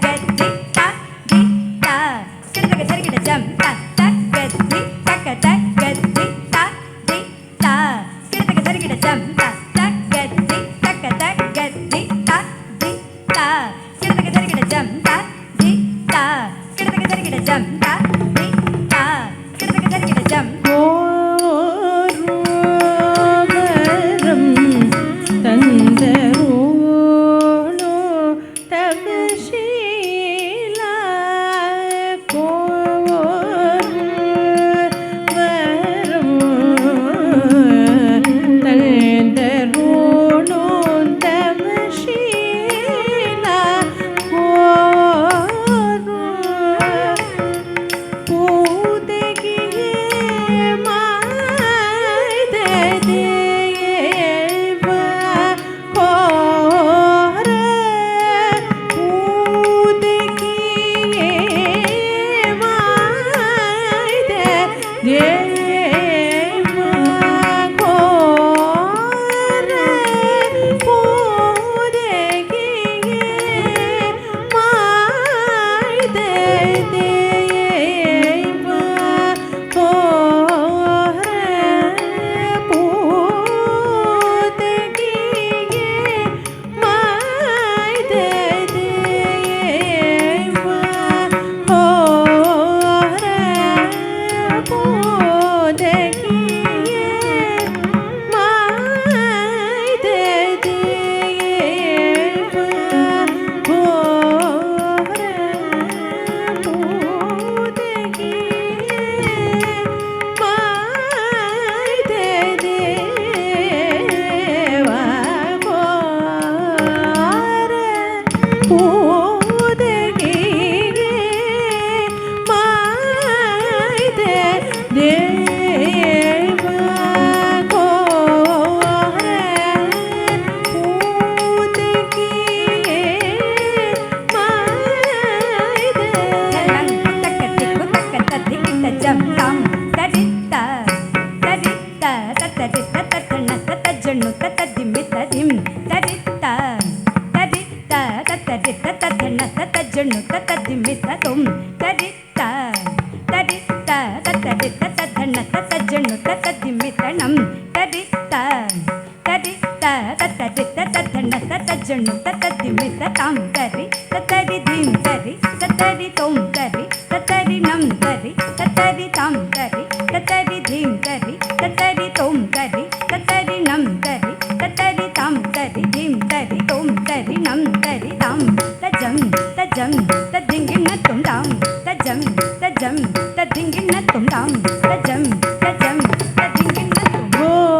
கத்தி தா தி தா கிட்ட தரிக்கிட்ட ஜம் தத்த கத்தி தக்க கத்தி தா தி தா கிட்ட தரிக்கிட்ட ஜம் தத்த கத்தி தக்க கத்தி தா தி தா கிட்ட தரிக்கிட்ட ஜம் தா தி தா ததிமித்ததிம் தரித்த தரித்த தத்தரித்த தத்தன தத்தஜனு தத்ததிமித்ததும் தரித்த தரித்த தத்தரித்த தத்தன தத்தஜனு தத்ததிமித்தனம் தரித்த தரித்த தத்தரித்த தத்தன தத்தஜனு தத்ததிமித்ததாம் தரி தத்தரி தீம் தரி தத்தரி தோம் தரி தத்தரி நம் தரி தத்தரி தாம் தரி தத்தரி தீம் தரி தத்தரி தோம் தரி தத்தரி நம் தரி தத்தரி தாம் தரி தீம் தரி தோம் தரி நம் தரி தாம் தஜம் தஜம் ததிங்கின துண்டாம் தஜம் தஜம் ததிங்கின துண்டாம் தஜம் தஜம் ததிங்கின துண்டாம்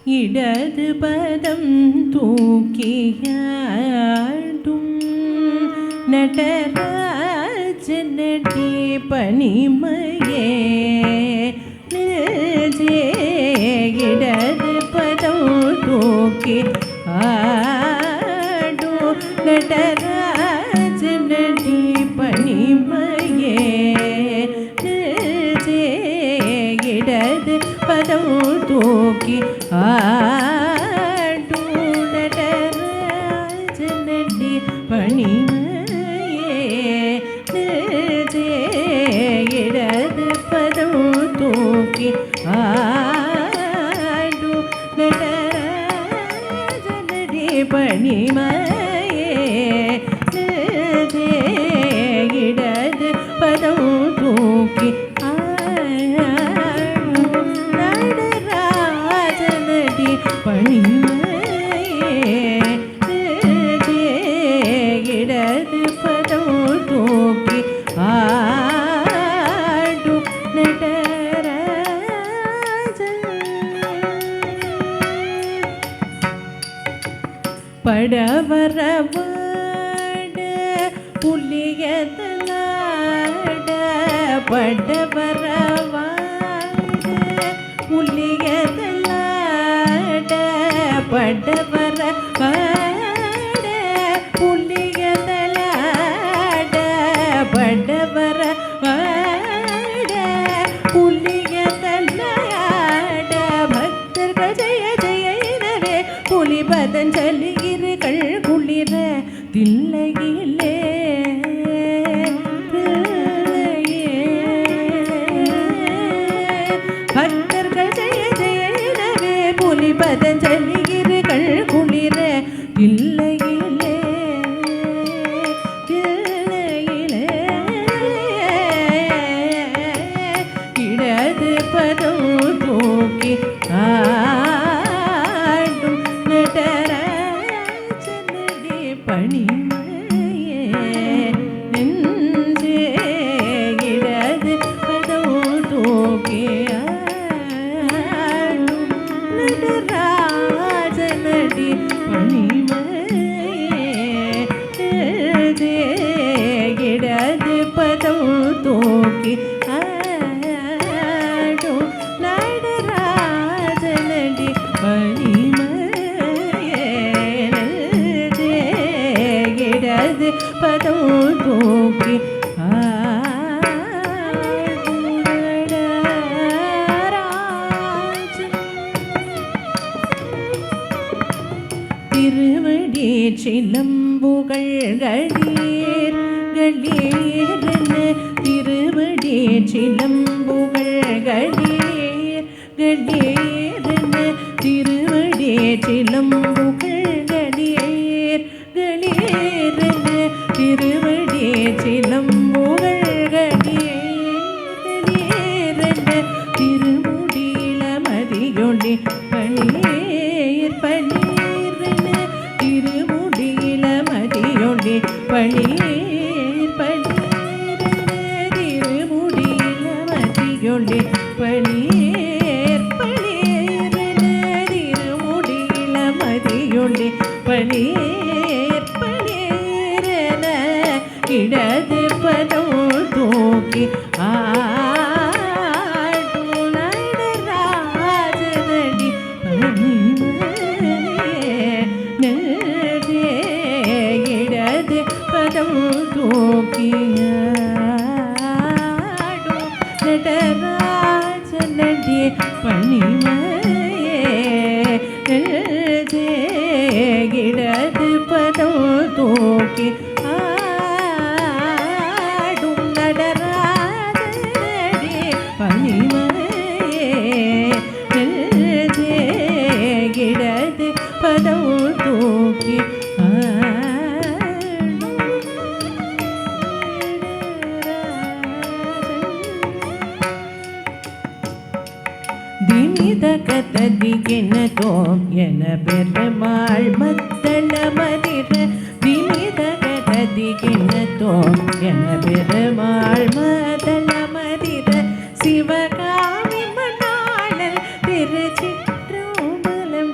இடது பதம் தூக்கியாடும் நடராஜனடி பணிமையே நெஞ்சே இடது பதம் தூக்கி ஆடும் நடராஜனடி பணிமையே நெஞ்சே இடது பதம் தூக்கி ஆடும் நடராஜனடி பணிமையே நெஞ்சே இடது பதம் தூக்கி ஆடும் நடராஜனடி பணிமையே நெஞ்சே இடது பதம் தூக்கி நடராஜனடி பணிமையே இடது பதம் தூக்கி ஆடும் நடராஜன் படவரவாட புலியதலாட படவரவாட புலியதலாட படவரவாட புலியதலாட படவரவாட புலியதலாட பக்தர்கள் ஜெய ஜெய எனவே புலிபதன் சலிகிறகள் குளிர தில்லையிலே பக்தர்கள் ஜெய ஜெய எனவே புலிபதன் சலிகிறகள் குளிர தில்லையிலே தில்லையிலே இடது பதம் தூக்கி ஆடும் நடராஜனடி பணிமையே நெஞ்சே இடது பதம் தூக்கி ஆடும் நடராஜனடி பணிமையே நெஞ்சே இடது பதம் தூக்கி ஆடும் நடராஜனடி பணிமையே நெஞ்சே இடது பதம் தூக்கி ஆடும் நடராஜன் திருவடி சிலம்புகள் களீர் களீரென திருவடி சிலம்புகள் களீர் களீரென திருவடி சிலம்புகள் களீர் களீரென திருவடி சிலம்புகள் களீர் களீரென திருமுடியில மதியொளி பளீர் பளீரென திருமுடியில மதியொளி பளீர் பளீரென திருமுடியில மதியொளி பளீர் பளீரென திருமுடியில மதியொளி பளீர் பளீரென இடது பதம் தூக்கி ஆடும் நடராஜனடி பணிமையே நெஞ்சே இடது பதம் தூக்கி ஆடும் நடராஜனடி பணிமையே நெஞ்சே இடது பதம் தூக்கி ஆடும் நடராஜனடி பணிமையே நெஞ்சே இடது பதம் தூக்கி திமிதகததிகெனதோ என பெருமாள் மத்தள மதிர திமிதகததிகெனதோ என பெருமாள் மத்தள மதிர சிவகாமி மணாளல் திருச்சிற்றம்பலம்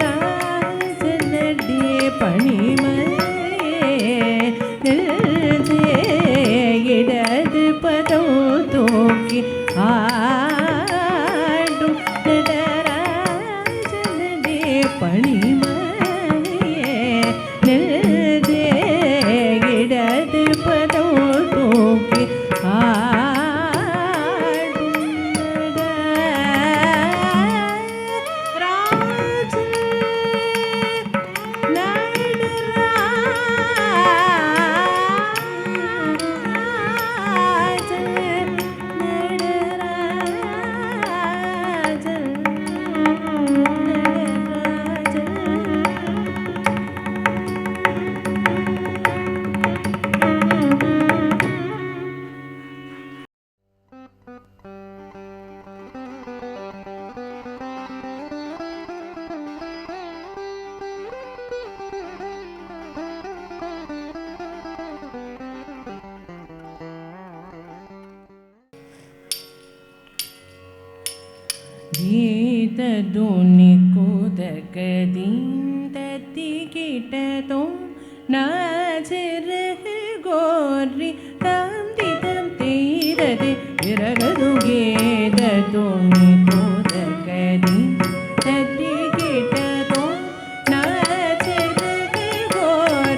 நடராஜனடி பணிமலையே நெஞ்சே இடது பதம் தூக்கி ஆடும் நடராஜனடி பணிமலையே நெஞ்சே இடது பதம் தூக்கி ಗೀತದುನಿ ಕೂದಕದಿಂದ ತಿಗಿಟದೋ ನಾಜರಹ ಗೋರಿ ತಂದಿದಂ ತೀರದೆ ಇರಗದು ಗೀತದುನಿ ಕೂದಕದಿಂದ ತಿಗಿಟದೋ ನಾಜರಹ ಗೋರಿ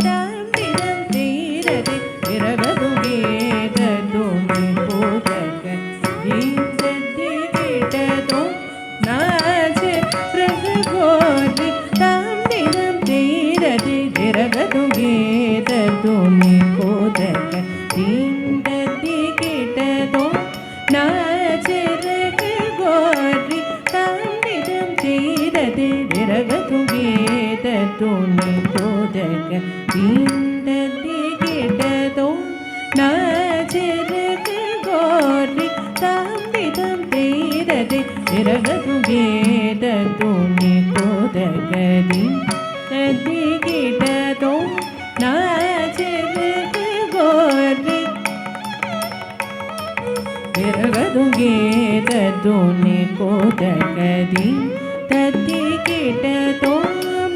ತಂದಿದಂ ತೀರದೆ ಇರಗದು ಗೀತದುನಿ ಕೂದಕದಿಂದ ರಗದುಗೇದದುನಿ ಕೋದಕ ದಿಂದದಿ ಕಿಟದೋ ನಾಚರಗ ಗೋರಿ ತಂದಿದಂ ಚೀರದೆ ರಗದುಗೇದದುನಿ ಕೋದಕ ದಿಂದದಿ ಕಿಟದೋ ನಾಚರಗ ಗೋರಿ ತಂದಿದಂ ಚೀರದೆ ರಗದುಗೇದದುನಿ ಕೋದಕ ದಿಂದದಿ ನಾಚರಗ ಗೋರಿ ರಗದುಗೇದದುನಿ ಕೋದಕದಿ ತದ್ದಿಗಿಟದೋ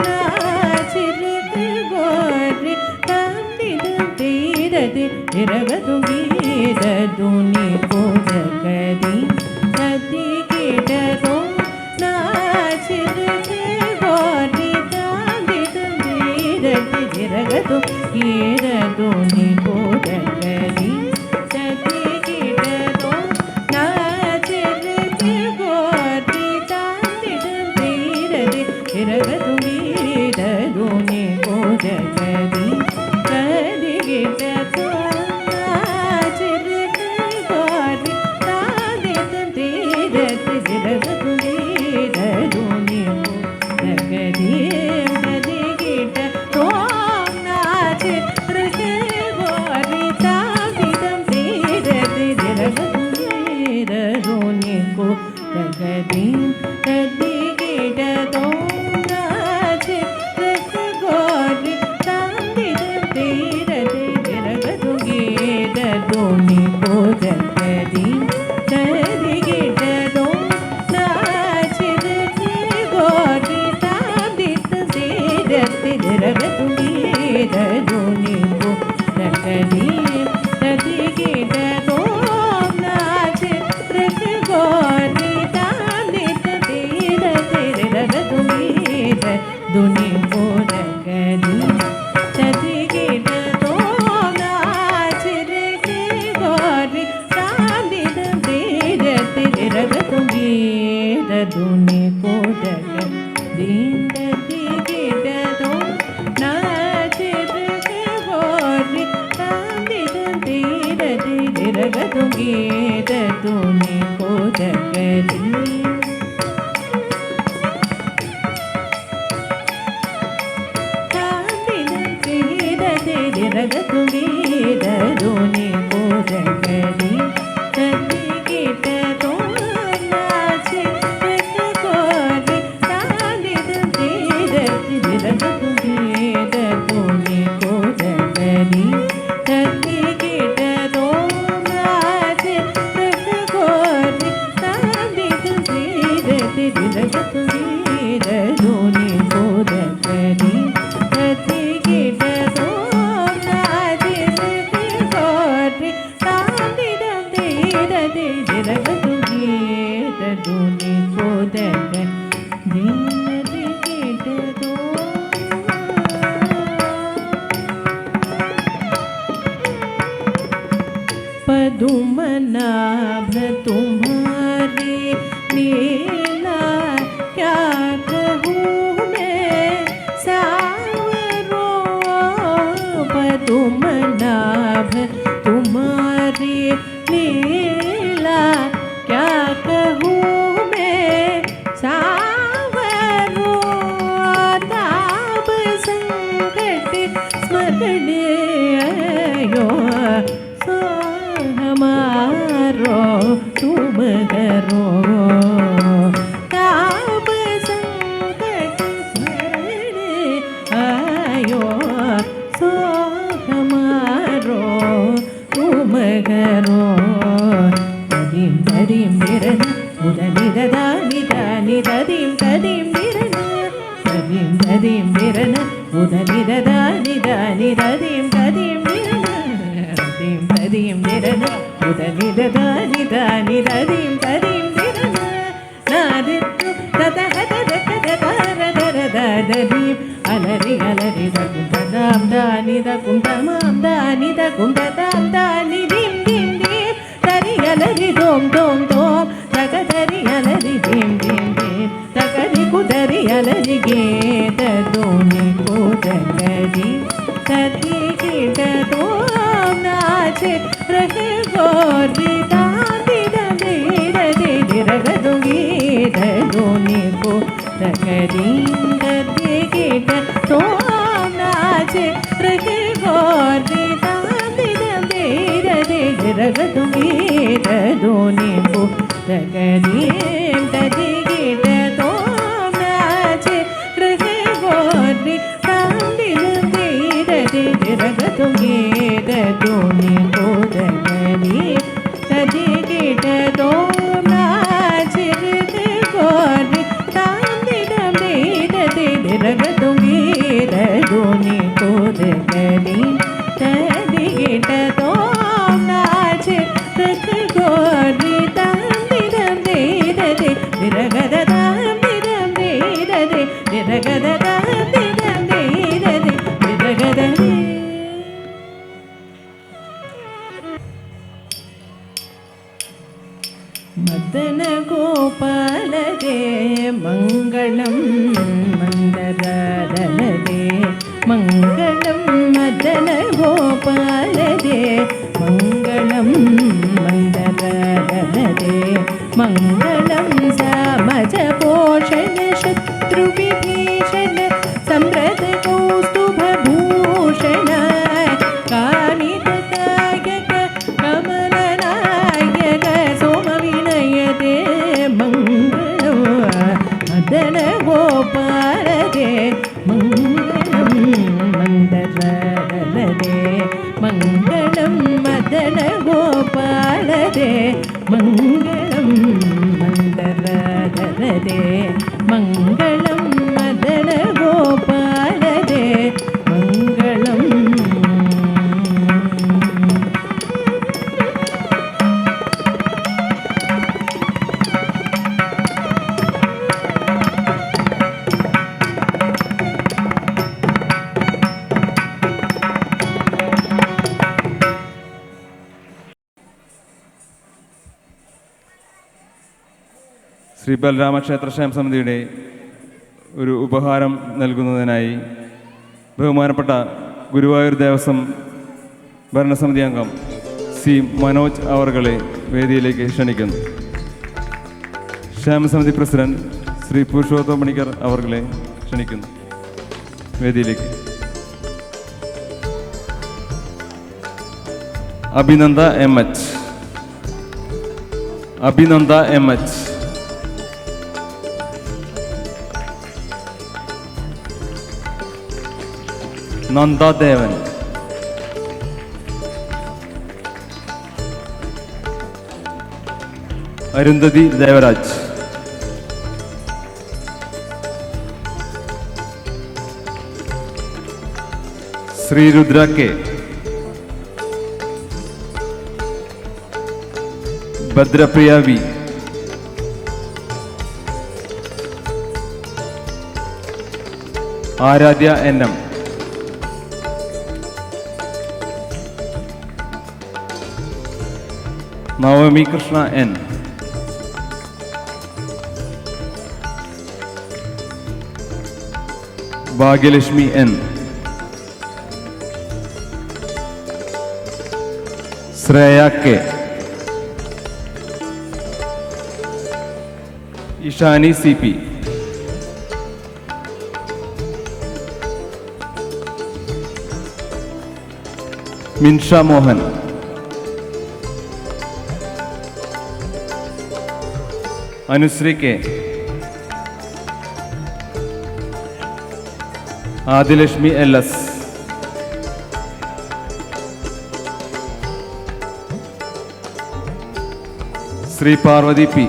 ನಾಚರಗ ಗೋರಿ ತಂದಿದಂ ತೀರದೆ ರಗದುಗೇದದುನಿ ಕೋದಕದಿ ತದ್ದಿಗಿಟದೋ ನಾಚರಗ ಗೋರಿ ತಂದಿದಂ ತೀರದೆ ರಗದು ಗೀರದುನಿ ಕೋದಕದಿ ತದ್ದಿಗಿಟದೋ ನಾಚರಗ ಗೋರಿ ತಂದಿದಂ ತೀರದೆ ರಗದು ಗೀರದುನಿ ಕೋದಕದಿ ತದ್ದಿಗಿಟದೋ ನಾಚರಗ ಗೋರಿ ತಂದಿದಂ ತೀರದೆ ರಗದು ಗೀರದುನಿ ಕೋದಕದಿ ತದ್ದಿಗಿಟದೋ ನಾಚರಗ ಗೋರಿ ತಂದಿದಂ ತೀರದೆ ರಗದುಗೇದದುನಿ ಕೋದಕದಿ ತದ್ದಿಗಿಟದೋ ನಾಚರಗ ಗೋರಿ ತಂದಿದಂ ತೀರದೆ ರಗದುಗೇದದುನಿ ಕೋದಕದಿ ತದ್ದಿಗಿಟದೋ ನಾಚರಗ ಗೋರಿ ತಂದಿದಂ ತೀರದೆ ರಗದುಗೇದದುನಿ ಕೋದಕದಿ ತದ್ದಿಗಿಟದೋ ನಾಚರಗ ಗೋರಿ ತಂದಿದಂ ತೀರದೆ ರಗದುಗೇದದುನಿ ಕೋದಕದಿ ತದ್ದಿಗಿಟದೋ ನಾಚರಗ ಗೋರಿ ತಂದಿದಂ ತೀರದೆ ರಗದುಗೇದದುನಿ ಕೋದಕದಿ ತಂದಿದಂ ತೀರದೆ ರಗದುಗೇದದುನಿ ಕೋದಕದಿ ತದ್ದಿಗಿಟದೋ ನಾಚರಗ ಗೋರಿ ತಂದಿದಂ ತೀರದೆ ರಗದುಗೇದದುನಿ ಕೋದಕದಿ ತದ್ದಿಗಿಟದೋ ನಾಚರಗ ಗೋರಿ ತಂದಿದಂ ತೀರದೆ ರಗದುಗೇದದುನಿ ഉദനിദദാനിദാനിദദീം തദീം ദിരനദീം തദീം ദിരന ഉദനിദദാനിദാനിദദീം തദീം ദിരന നാദിത്തു തദഹദദകദദാരദരദദീം അലരി അലരി ദകുംതദാം ദാനിദകുംതമാം ദാനിദകുംതദാം ദാനിദീം ദീം ദീം തരി അലരി ദോം ദോം ദോം തകതരി അലരി ദീം ദീം ദീം തകരി കുദരി അലരി ഗേദോനി കുദകരി തതി കിടദോം നാചെ രഹേ ഗോരി ദാദിദ ദേരദേ ദിരഗദുംഗി ദോനി കുദകരി തതി കിടദോം നാചെ രഹേ ഗോരി ദാദിദ ദേരദേ ദിരഗദുംഗി ദോനി കുദകരി തതി കിടദോം നാചെ രഹേ ഗോരി ദാദിദ ദേരദേ ദിരഗദുംഗി ദോനി കുദകരി തതി കിടദോം നാചെ രഹേ ഗോരി ദാദിദ ദേരദേ ദിരഗദുംഗി ദോനി കുദകരി തതി കിടദോം നാചെ രഹേ ഗോരി ദാദിദ ദേരദേ ദിരഗദദാം ദിരം ദേരദേ ദിരഗദദാം ദിരം ദേരദേ ദിരഗദദേ. മദന ഗോപാലദേ മംഗളം മന്ദരദലദേ മംഗളം മദന ഗോപാലദേ മംഗളം മന്ദരദലദേ മംഗളം സമജ പോഷണ ശത്രുവിഭീഷണ സംരത കൗസ്തുഭഭൂഷണ കാമിതദായക കമലനായക സോമവിനയദേ മംഗളം മദന ഗോപാലദേ മംഗളം മന്ദരദലദേ മംഗളം മദന ഗോപാലദേ മംഗളം മന്ദരദലദേ മംഗളം മദന ഗോപാലദേ മംഗളം. ശ്രീ ബലരാമക്ഷേത്ര ക്ഷേമ സമിതിയുടെ ഒരു ഉപഹാരം നൽകുന്നതിനായി ബഹുമാനപ്പെട്ട ഗുരുവായൂർ ദേവസ്വം ഭരണസമിതി അംഗം സി മനോജ് അവർകളെ വേദിയിലേക്ക് ക്ഷണിക്കുന്നു. ക്ഷേമസമിതി പ്രസിഡന്റ് ശ്രീ പുരുഷോത്തമ പണിക്കർ അവർകളെ ക്ഷണിക്കുന്നു വേദിയിലേക്ക്. Abhinanda M H, Abhinanda M H, Nandadevan, Arundhati Devraj, Shreerudra K, Bhadrapriya V, Aaradhya N M, Navami Krishna N, Bhagyalakshmi N, Shreya K, Ishani C P, Minsha Mohan, Anushree K, Adilakshmi L S, Sree Parvathi P,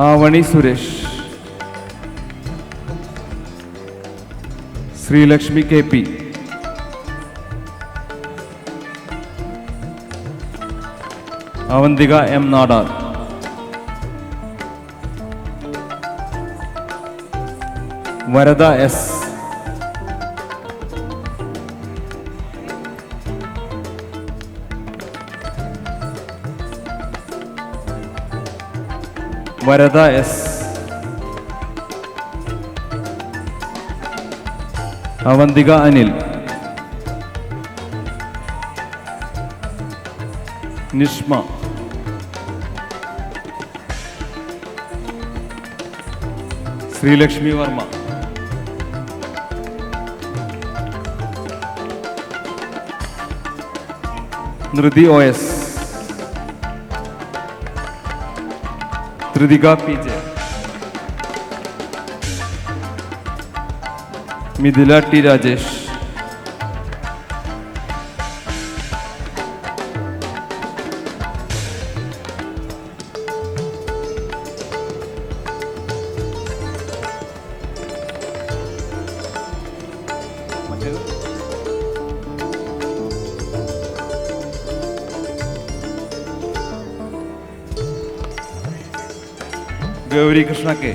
Avani Suresh, Sreelakshmi K P, Avantika M Nadar, Varada S, Varada S, Avantika Anil, Nishma, Sreelakshmi Varma, Nrithi O S, Dhritika P J, Mithila T Rajesh, Gauri Krishna K,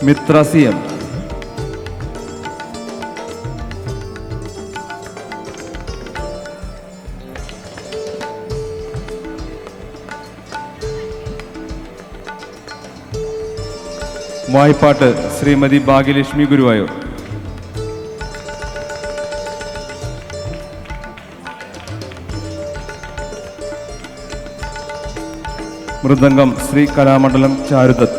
Mitra C M, വായ്പാട്ട് Shrimati Bhagyalakshmi Guruvayur, mridangam Shri Kalamandalam Charudatt,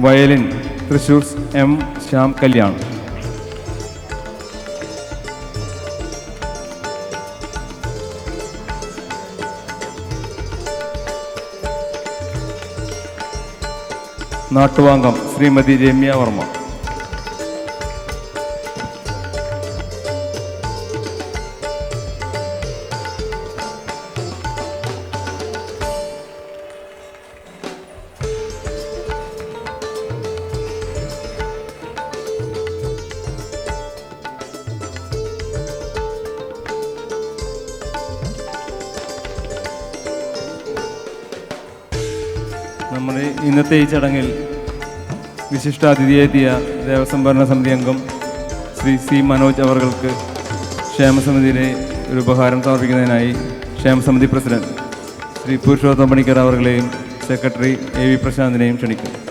violin Thrissur M Shyam Kalyan, നാട്ടുവാങ്കം ശ്രീമതി രമ്യ വർമ്മ, നമ്മുടെ ഇന്നത്തെ ഈ ചടങ്ങിൽ വിശിഷ്ടാതിഥിയെത്തിയ ദേവസ്വം ഭരണ സമിതി അംഗം Shri C Manoj അവർക്ക് ക്ഷേമസമിതിയിലെ ഒരു ഉപഹാരം സമർപ്പിക്കുന്നതിനായി ക്ഷേമസമിതി പ്രസിഡന്റ് ശ്രീ പുരുഷോത്തം പണിക്കർ അവர்களെയും സെക്രട്ടറി എ വി പ്രശാന്തിനെയും ക്ഷണിക്കും.